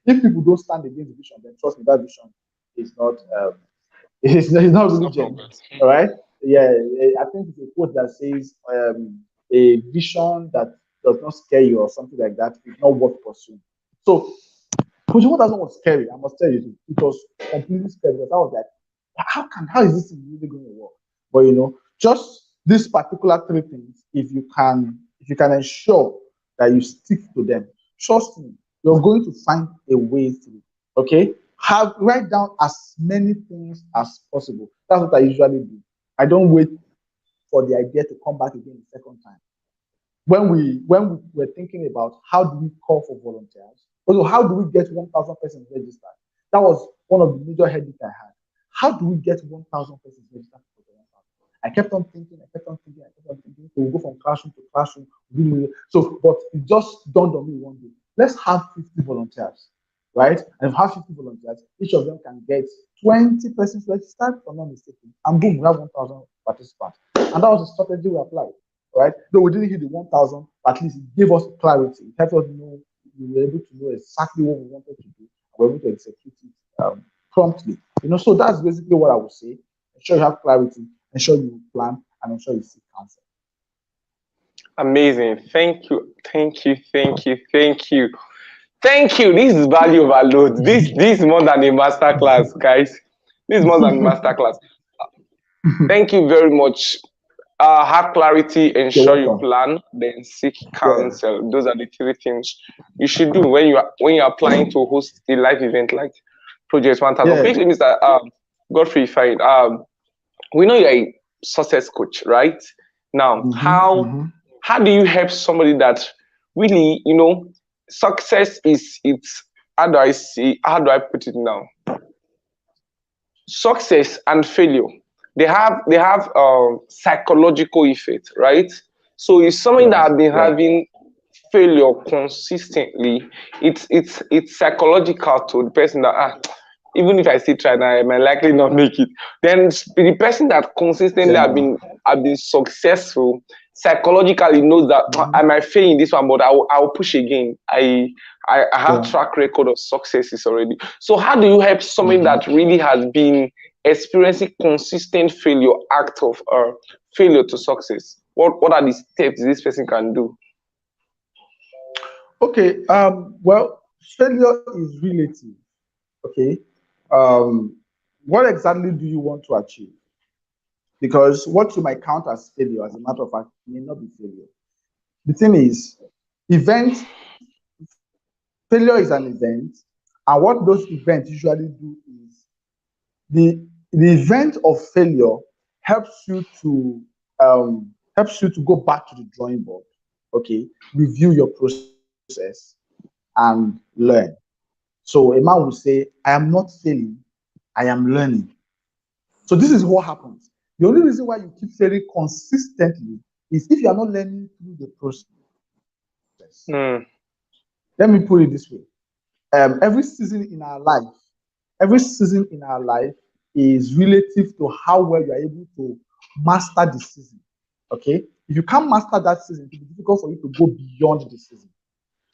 if people don't stand against the vision, then trust me, that vision is not it's not It's really not genuine. progress. All right. Yeah, I think it's a quote that says a vision that does not scare you or something like that is not worth pursuing. So, Pushing 1,000 was scary. I must tell you, it was completely scary because I was like, how is this really going to work? But just these particular three things, if you can ensure that you stick to them, trust me, you're going to find a way through. Okay, write down as many things as possible. That's what I usually do. I don't wait for the idea to come back again the second time. When we were thinking about how do we call for volunteers, also how do we get 1,000 persons registered, that was one of the major headaches I had. How do we get 1,000 persons registered for the 1,000? I kept on thinking, I kept on thinking, I kept on thinking. So we go from classroom to classroom. So, but it just dawned on me one day. Let's have 50 volunteers, right? And if we have 50 volunteers, each of them can get 20 persons registered, if I'm not mistaken, and boom, we have 1,000 participants. And that was the strategy we applied, right? Though we didn't hit the 1,000, at least it gave us clarity. It helped us know we were able to know exactly what we wanted to do. And we were able to execute it promptly. So that's basically what I would say. Ensure you have clarity, ensure you plan, and ensure you seek counsel. Amazing. Thank you. Thank you. Thank you. Thank you. Thank you. This is value overload. This is more than a masterclass, guys. This is more than a masterclass. Thank you very much. Have clarity, You're ensure you welcome. plan, then seek Yeah. counsel. Those are the three things you should do when you're applying to host a live event like Project 1000. Yeah. Quickly, Mr. Godfrey, fine. We know you're a success coach, right? Now, Mm-hmm, how mm-hmm. how do you help somebody that really, success is it's how do I put it now? Success and failure, they have psychological effect, right? So if somebody that Right, have been right. having failure consistently, it's psychological to the person that even if I still try now, I might likely not make it. Then the person that consistently Yeah. have been successful psychologically knows that Mm-hmm. I might fail in this one, but I will push again. I have Yeah. track record of successes already. So how do you help someone Mm-hmm. that really has been experiencing consistent failure act of failure to success? What are the steps this person can do? Okay. Well, failure is relative. Okay. Um, what exactly do you want to achieve? Because what you might count as failure, as a matter of fact, may not be failure. The thing is, events failure is an event, and what those events usually do is the event of failure helps you to go back to the drawing board, okay, review your process and learn. So a man will say, I am not failing, I am learning. So this is what happens. The only reason why you keep failing consistently is if you are not learning through the process. Hmm. Let me put it this way. Every season in our life is relative to how well you are able to master the season. Okay? If you can't master that season, it will be difficult for you to go beyond the season.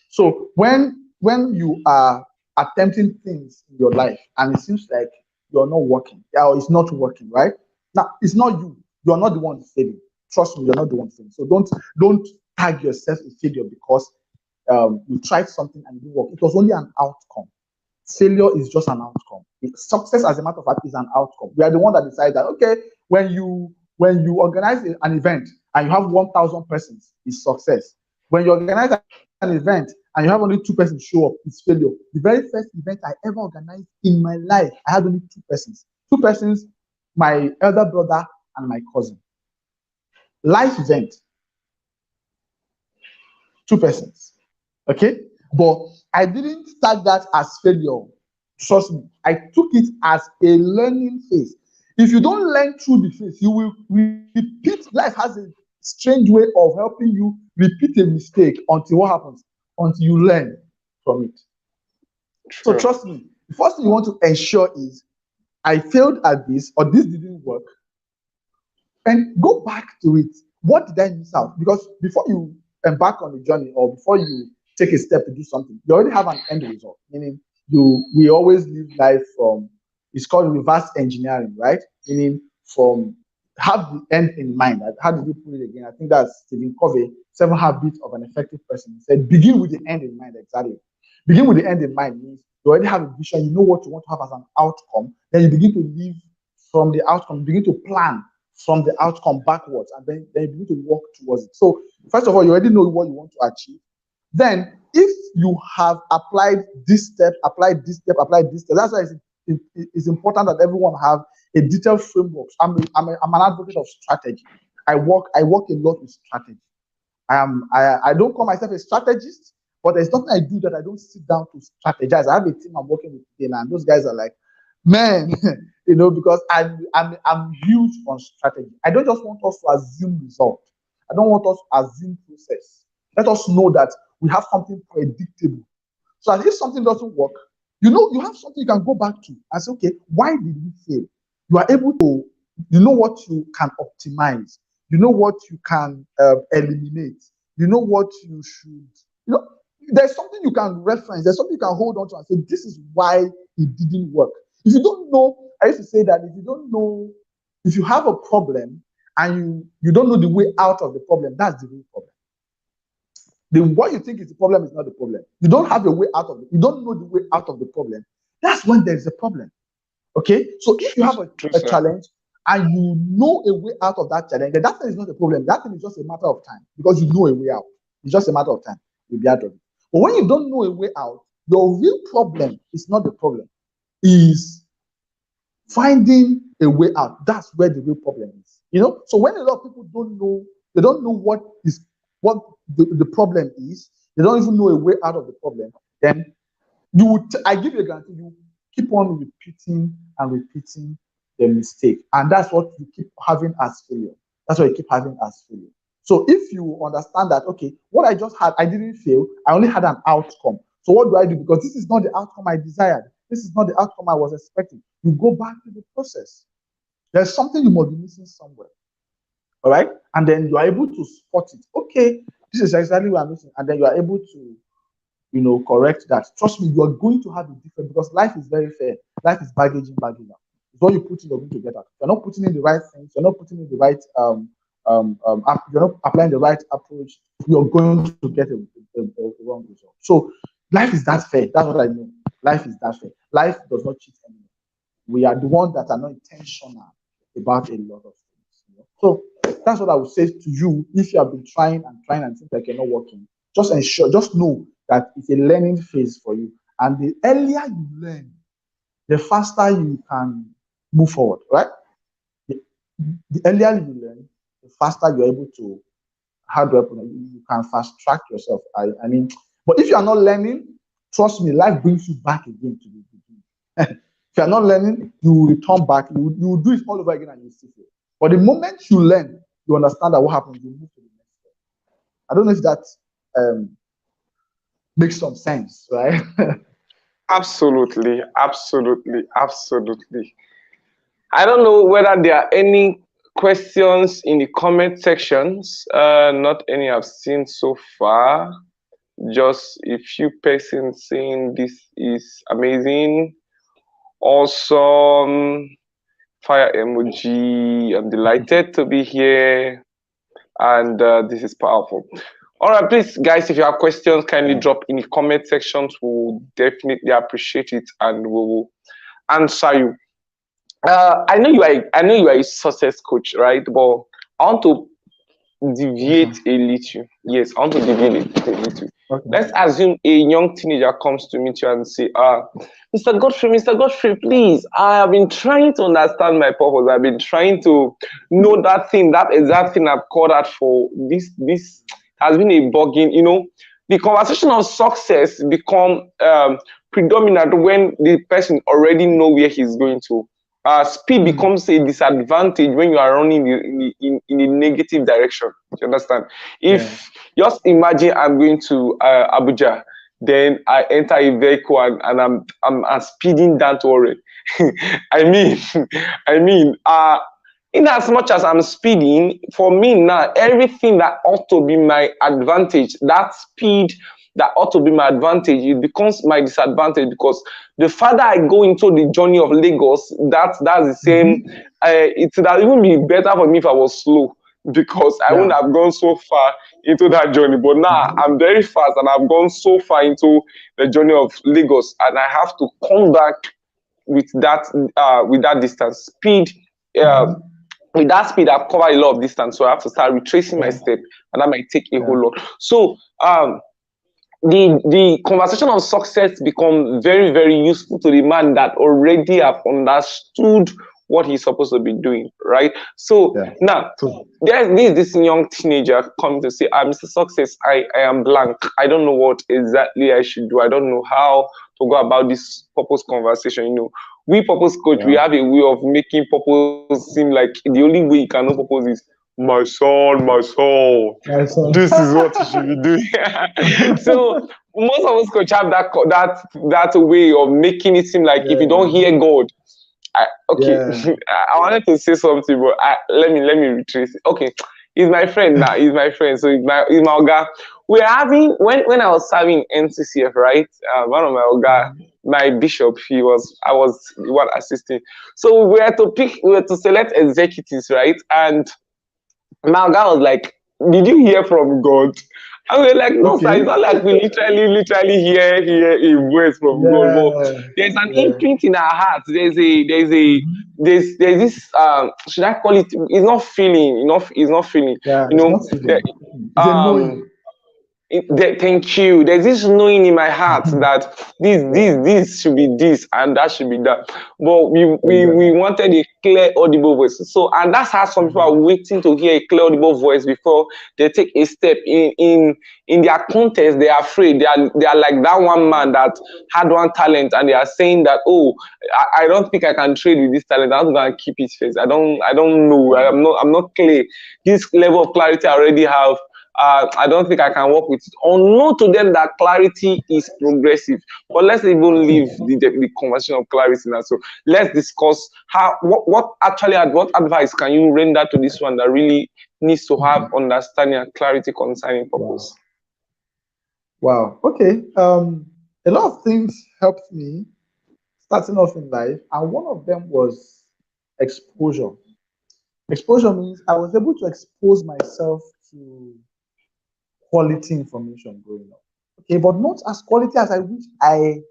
So when you are attempting things in your life and it seems like you're not working, yeah, or it's not working, right? Now it's not you. You're not the one failing. Trust me, you're not the one failing. So don't tag yourself a failure because you tried something and it didn't work. It was only an outcome. Failure is just an outcome. Success, as a matter of fact, is an outcome. We are the one that decide that, okay, when you organize an event and you have 1,000 persons, it's success. When you organize an event and you have only 2 persons show up, it's failure. The very first event I ever organized in my life, I had only 2 persons. 2 persons, my elder brother and my cousin. Life event, 2 persons. Okay? But I didn't start that as failure. Trust me, I took it as a learning phase. If you don't learn through the phase, you will repeat. Life has a strange way of helping you repeat a mistake until what happens? Until you learn from it. So True. trust me, the first thing you want to ensure is I failed at this or this didn't work. And go back to it. What did I miss out? Because before you embark on the journey or before you take a step to do something, you already have an end result. Meaning, we always live life from, it's called reverse engineering, right? Meaning, from have the end in mind. How did you put it again? I think that's Stephen Covey, 7 Habits of an Effective Person. He said, begin with the end in mind. Exactly. Begin with the end in mind means you already have a vision, you know what you want to have as an outcome, then you begin to live from the outcome, you begin to plan from the outcome backwards, and then you begin to work towards it. So, first of all, you already know what you want to achieve. Then, if you have applied this step, applied this step, applied this step, that's why it's important that everyone have a detailed framework. I'm an advocate of strategy. I work a lot with strategy. I don't call myself a strategist, but there's nothing I do that I don't sit down to strategize. I have a team I'm working with today, and those guys are like, man, because I'm huge on strategy. I don't just want us to assume result. I don't want us to assume process. Let us know that we have something predictable. So that if something doesn't work, you have something you can go back to and say, okay, why did we fail? You are able to, you know what you can optimize. You know what you can eliminate. You know what you should, there's something you can reference. There's something you can hold on to and say, this is why it didn't work. If you don't know, I used to say that if you don't know, if you have a problem and you don't know the way out of the problem, that's the real problem. What you think is the problem is not the problem. You don't have a way out of it. You don't know the way out of the problem. That's when there's a problem. Okay? So if you have a challenge and you know a way out of that challenge, then that thing is not a problem. That thing is just a matter of time because you know a way out. It's just a matter of time. You'll be out of it. But when you don't know a way out, your real problem is not the problem. Is finding a way out. That's where the real problem is. So when a lot of people don't know, they don't know what the problem is, they don't even know a way out of the problem, then I give you a guarantee, you keep on repeating and repeating the mistake. And that's what you keep having as failure. That's what you keep having as failure. So if you understand that, okay, what I just had, I didn't fail, I only had an outcome. So what do I do? Because this is not the outcome I desired. This is not the outcome I was expecting. You go back to the process. There's something you must be missing somewhere. All right? And then you are able to spot it. Okay, this is exactly what I'm missing. And then you are able to, correct that. Trust me, you are going to have a different, because life is very fair. Life is baggage in, baggage out. It's what you put in, you're going to get out. You're not putting in the right things. You're not putting in the right, you're not applying the right approach. You're going to get a wrong result. So life is that fair. That's what I know. Life is that fair. Life does not cheat anyone. We are the ones that are not intentional about a lot of things. So that's what I would say to you. If you have been trying and think like you're not working, just know that it's a learning phase for you. And the earlier you learn, the faster you can move forward, right? The earlier you learn, the faster you're able to, how do I put it? You can fast track yourself. I mean, but if you are not learning, trust me, life brings you back again to the beginning. If you are not learning, you will return back. You will do it all over again and you still fail. But the moment you learn, you understand that what happens, you move to the next step. I don't know if that makes some sense, right? Absolutely. I don't know whether there are any questions in the comment sections. Not any I've seen so far. Just a few persons saying this is amazing, awesome, fire emoji. I'm delighted to be here, and this is powerful. All right, please, guys, if you have questions, kindly drop in the comment sections. We'll definitely appreciate it, and we will answer you. I know you are a success coach, right? But I want to deviate a little. Yes, I want to deviate a little. Okay. Let's assume a young teenager comes to meet you and say, Mr. Godfrey, please, I have been trying to understand my purpose. I've been trying to know that exact thing I've called out for. This has been a bugging, the conversation of success become predominant when the person already know where he's going to. Speed becomes a disadvantage when you are running in a negative direction. You understand? If just imagine I'm going to Abuja, then I enter a vehicle and I'm speeding down to Ore. I mean, in as much as I'm speeding, for me now, everything that ought to be my advantage, that speed that ought to be my advantage, it becomes my disadvantage, because the farther I go into the journey of Lagos, that's the same. It would have even be better for me if I was slow, because I wouldn't have gone so far into that journey. But now I'm very fast and I've gone so far into the journey of Lagos, and I have to come back with that distance. Speed. With that speed, I've covered a lot of distance, so I have to start retracing my step, and that might take a whole lot. So the conversation on success become very, very useful to the man that already have understood what he's supposed to be doing, right? So now there's this young teenager coming to say, Mr. Success, I am blank. I don't know what exactly I should do. I don't know how to go about this purpose conversation. We purpose coach, we have a way of making purpose seem like the only way you can know purpose is my son, this is what you should be doing. So most of us coach have that way of making it seem like if you don't hear God, I wanted to say something, but let me retrace it. Okay, he's my friend now. He's my friend, so he's my Oga. We're having when I was serving NCCF, right? One of my Oga, my bishop, I was one assisting. So we had to select executives, right? And my Oga was like, "Did you hear from God?" And we're like, "No, sir, it's not like we literally hear a voice from God, but there's an imprint in our hearts. There's this should I call it? It's not feeling. It's not feeling. Thank you. There's this knowing in my heart that this should be this and that should be that. But we wanted a clear audible voice. So, and that's how some people are waiting to hear a clear audible voice before they take a step in their contest. They are afraid. They are like that one man that had one talent, and they are saying that, oh, I don't think I can trade with this talent. I'm gonna keep it first. I don't know. I'm not clear. This level of clarity I already have. I don't think I can work with it. Unknown to them that clarity is progressive. But let's even leave the conversation of clarity now. So let's discuss what advice can you render to this one that really needs to have understanding and clarity concerning purpose. Wow. Okay. A lot of things helped me starting off in life, and one of them was exposure. Exposure means I was able to expose myself to quality information growing up. Okay, but not as quality as I wish I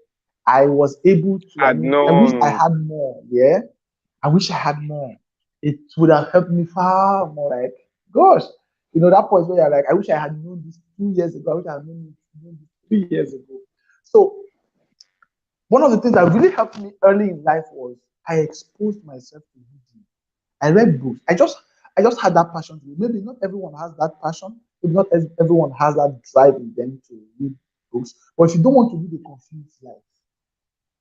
was able to. I wish I had more. Yeah, I wish I had more. It would have helped me far more. Like, gosh, that point where you're like, I wish I had known this 2 years ago. I wish I had known this 3 years ago. So one of the things that really helped me early in life was I exposed myself to reading. I read books. I just had that passion to read. Maybe not everyone has that passion. Maybe not everyone has that drive in them to read books. But if you don't want to live a confused life,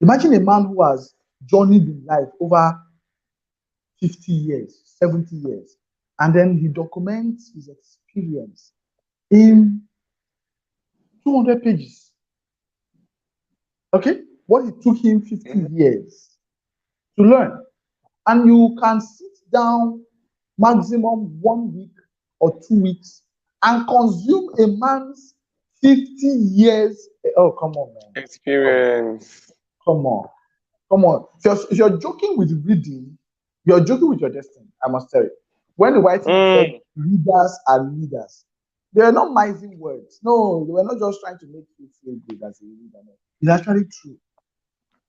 imagine a man who has journeyed in life over 50 years, 70 years, and then he documents his experience in 200 pages. Okay? What it took him 50 years to learn. And you can sit down maximum 1 week or 2 weeks and consume a man's 50 years. Oh, come on, man. Experience. Come on. If you're joking with reading, you're joking with your destiny, I must tell you. When the white man said readers are leaders, They were not mising words. No, they were not just trying to make you feel good as a reader. No. It's actually true.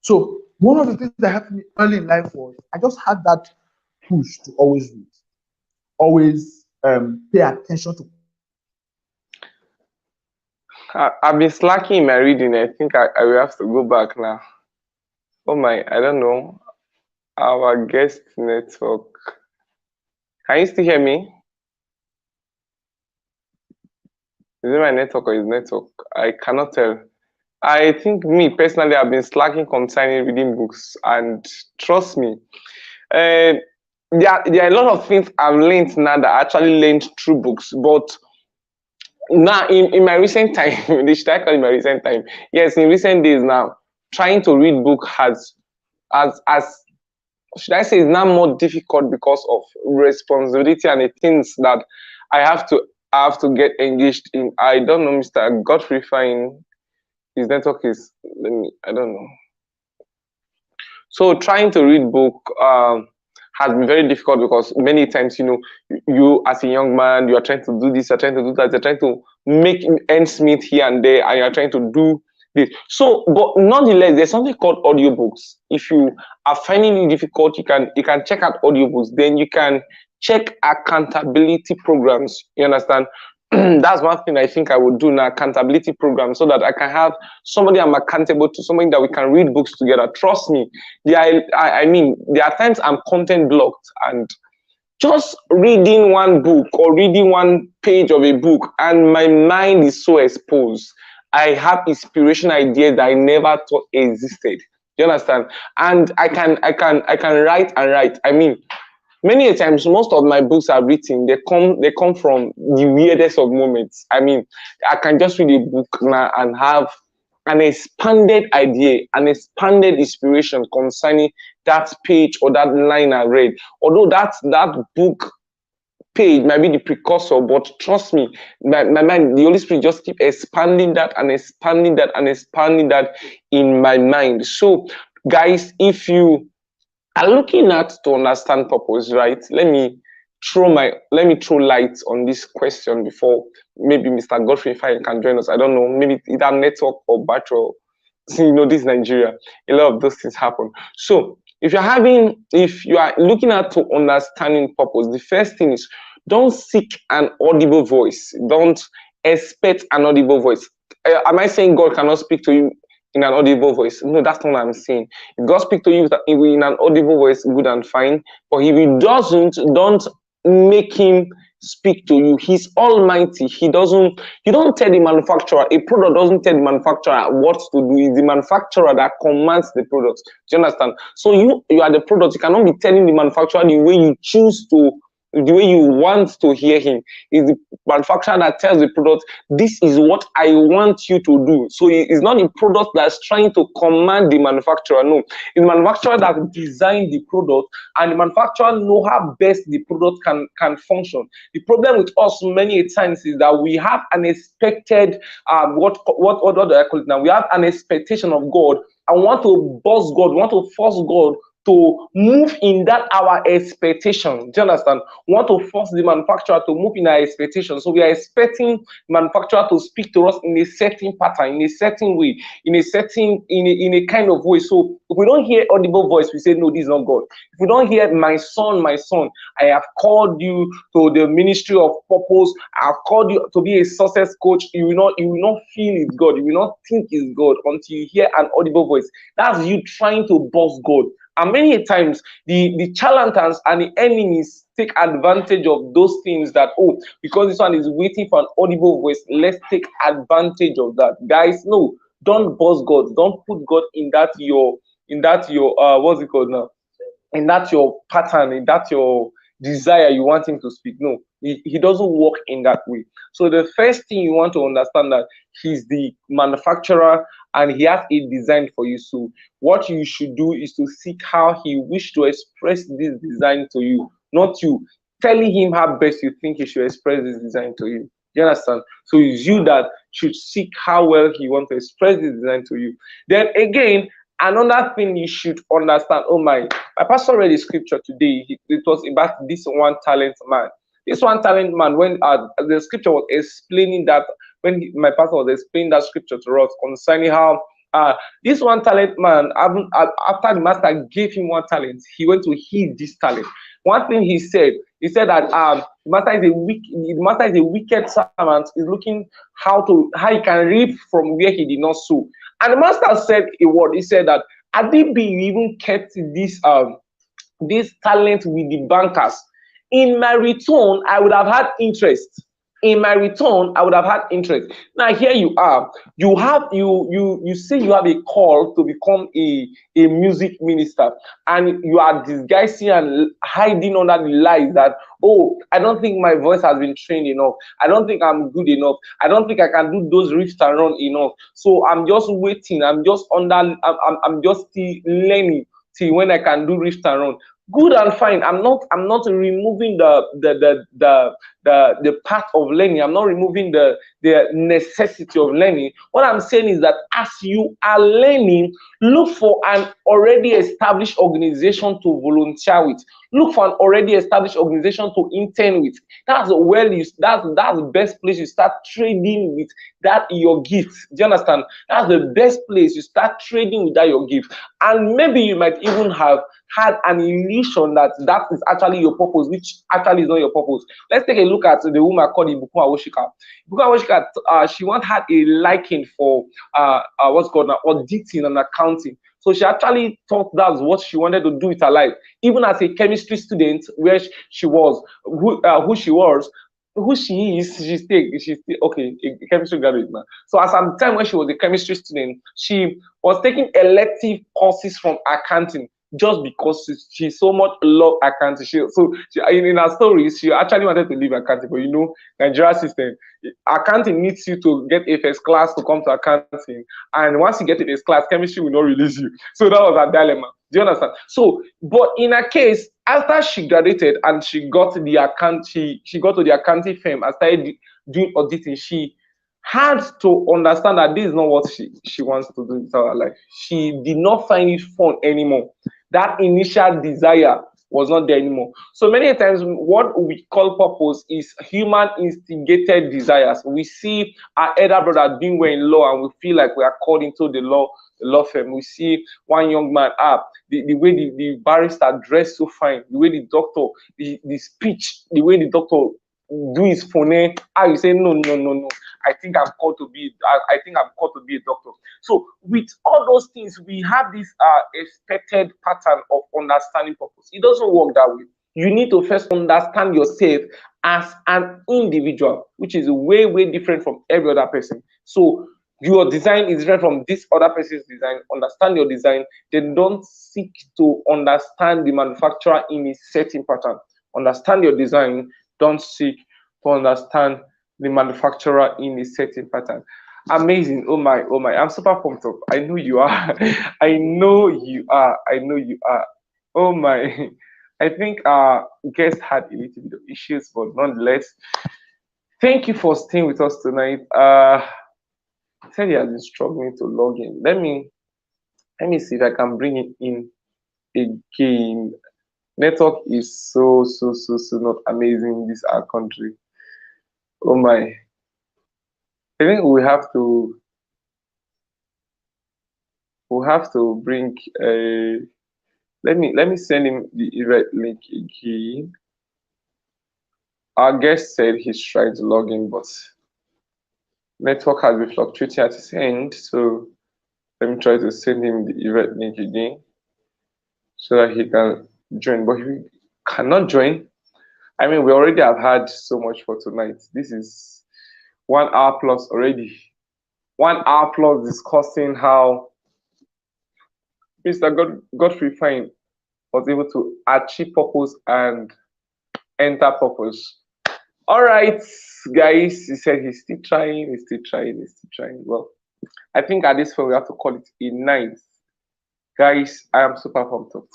So one of the things that helped me early in life was I just had that push to always read, always pay attention to. I've been slacking in my reading. I think I will have to go back now. Oh my, I don't know. Our guest network. Can you still hear me? Is it my network or his network? I cannot tell. I think me personally, I've been slacking concerning reading books, and trust me, uh, there are a lot of things I've learned now that I actually learned through books. But now, in my recent time, should I call it my recent time? Yes, in recent days now, trying to read book has should I say is now more difficult because of responsibility and the things that I have to get engaged in. I don't know, Mr. Godfrey Fine. His network is, I don't know. So trying to read book has been very difficult because many times, you as a young man, you are trying to do this, you're trying to do that, you're trying to make ends meet here and there, and you're trying to do this. So, but nonetheless, there's something called audiobooks. If you are finding it difficult, you can check out audiobooks. Then you can check accountability programs. You understand? That's one thing I think I would do now, accountability program, so that I can have somebody I'm accountable to, somebody that we can read books together. Trust me, I mean, there are times I'm content blocked, and just reading one book or reading one page of a book, and my mind is so exposed. I have inspiration ideas that I never thought existed. You understand? And I can write and write. I mean, many a times, most of my books I've written, they come from the weirdest of moments. I mean, I can just read a book now and have an expanded idea, an expanded inspiration concerning that page or that line I read. Although that book page might be the precursor, but trust me, my mind, the Holy Spirit just keep expanding that and expanding that and expanding that in my mind. So, guys, if you are looking at to understand purpose, right? Let me throw light on this question before maybe Mr. Godfrey if I can join us. I don't know, maybe either network or battery. This Nigeria, a lot of those things happen. So if you are looking at to understanding purpose, the first thing is don't seek an audible voice. Don't expect an audible voice. Am I saying God cannot speak to you in an audible voice? No, that's not what I'm saying. If God speaks to you in an audible voice, good and fine. But if He doesn't, don't make Him speak to you. He's almighty. You don't tell the manufacturer. A product doesn't tell the manufacturer what to do. It's the manufacturer that commands the product. Do you understand? So you are the product. You cannot be telling the manufacturer the way you choose to, the way you want to hear him. Is the manufacturer that tells the product, this is what I want you to do. So it's not the product that's trying to command the manufacturer. No, it's the manufacturer that designed the product, and the manufacturer know how best the product can function. The problem with us many times is that we have an expected what do I call it now? We have an expectation of God and want to boss God, want to force God to move in that our expectation. Do you understand? We want to force the manufacturer to move in our expectation. So we are expecting the manufacturer to speak to us in a certain pattern, in a certain way, in a kind of way. So if we don't hear audible voice, we say, no, this is not God. If we don't hear, my son, I have called you to the ministry of purpose. I have called you to be a success coach. You will not feel it's God. You will not think it's God until you hear an audible voice. That's you trying to boss God. And many times the charlatans and the enemies take advantage of those things that, because this one is waiting for an audible voice, let's take advantage of that. Guys, no, don't boss God. Don't put God in that your what's it called now? In that your pattern, in that your desire you want him to speak. No, he doesn't work in that way. So the first thing you want to understand that he's the manufacturer and he has a design for you. So what you should do is to seek how he wish to express this design to you, not you telling him how best you think he should express this design to you. You understand? So it's you that should seek how well he wants to express this design to you. Then again, another thing you should understand, my pastor read the scripture today. It was about this one talent man. This one talent man, when the scripture was explaining that, when my pastor was explaining that scripture to us concerning how this one talent man, after the master gave him one talent, he went to heed this talent. One thing he said that the master is a wicked servant, is looking how he can reap from where he did not sow. And the master said a word. He said that, Adibi, you even kept this talent with the bankers. In my return, I would have had interest. In my return, I would have had interest. Now here you are. You say you have a call to become a music minister, and you are disguising and hiding under the lies that, oh, I don't think my voice has been trained enough. I don't think I'm good enough. I don't think I can do those riffs and run enough. So I'm just waiting. I'm just still learning till when I can do riffs and run. Good and fine. I'm not removing the path of learning. I'm not removing the necessity of learning. What I'm saying is that as you are learning, look for an already established organization to volunteer with. Look for an already established organization to intern with. That's the best place you start trading with that your gift. Do you understand? That's the best place you start trading with that your gift. And maybe you might even have had an illusion that is actually your purpose, which actually is not your purpose. Let's take a look at the woman called Ibukun Awoshika. Ibukun Awoshika, she once had a liking for what's called now auditing and accounting. So she actually thought that's what she wanted to do with her life. Even as a chemistry student, where she was, who she was, who she is, she's still okay, a chemistry graduate now. So at some time when she was a chemistry student, she was taking elective courses from accounting, just because she so much love accounting. In her stories, she actually wanted to leave accounting, but Nigeria system, accounting needs you to get a first class to come to accounting, and once you get a first class, chemistry will not release you. So that was her dilemma. Do you understand? So, but in her case, after she graduated and she got to the accounting firm and started doing auditing, she had to understand that this is not what she wants to do with her life. She did not find it fun anymore. That initial desire was not there anymore. So many times, what we call purpose is human instigated desires. We see our elder brother doing well in law, and we feel like we are called into the law firm. We see one young man the way the barrister dressed so fine, the way the doctor, the speech, the way the doctor do his phone. You say no. I think I'm called to be a doctor. So with all those things, we have this expected pattern of understanding purpose. It doesn't work that way. You need to first understand yourself as an individual, which is way, way different from every other person. So your design is different from this other person's design. Understand your design. Then don't seek to understand the manufacturer in a certain pattern. Understand your design. Don't seek to understand the manufacturer in a certain pattern. Amazing. Oh my. I'm super pumped up. I know you are. I know you are. Oh my. I think our guest had a little bit of issues, but nonetheless, thank you for staying with us tonight. He said he has been struggling to log in. Let me see if I can bring it in again. Network is so not amazing in this our country. Oh my. I think we have to bring a let me send him the event link again. Our guest said he's trying to log in, but network has been fluctuating at his end. So let me try to send him the event link again so that he can join. But if he cannot join, I mean, we already have had so much for tonight. This is 1 hour plus already. 1 hour plus discussing how Mr. Godfrey Fine was able to achieve purpose and enter purpose. All right, guys, he said he's still trying. Well, I think at this point we have to call it a night. Guys, I am super pumped up.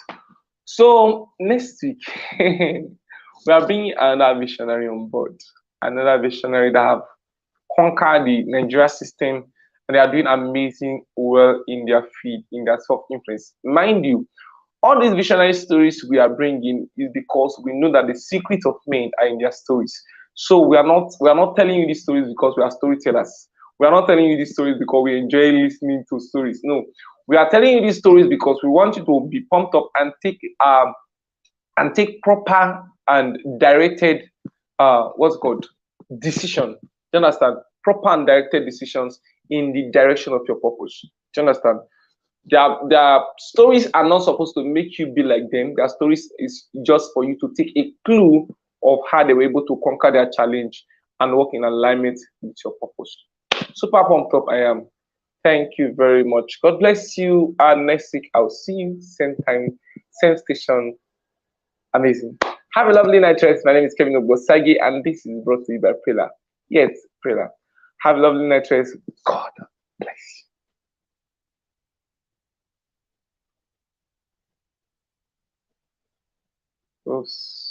So next week, we are bringing another visionary on board. Another visionary that have conquered the Nigeria system, and they are doing amazing well in their field, in their self-influence. Mind you, All these visionary stories we are bringing is because we know that the secrets of men are in their stories. So we are not telling you these stories because we are storytellers. We are not telling you these stories because we enjoy listening to stories. No, we are telling you these stories because we want you to be pumped up and take proper and directed what's it called decision. Do you understand? Proper and directed decisions in the direction of your purpose. Do you understand? Their stories are not supposed to make you be like them. Their stories is just for you to take a clue of how they were able to conquer their challenge and work in alignment with your purpose. Super pumped up I am. Thank you very much. God bless you. And next week I'll see you same time, same station. Amazing. Have a lovely night, rest. My name is Kevin Ogbosagi, and this is brought to you by Prela. Yes, Prela. Have a lovely night, rest. God bless you. Oops.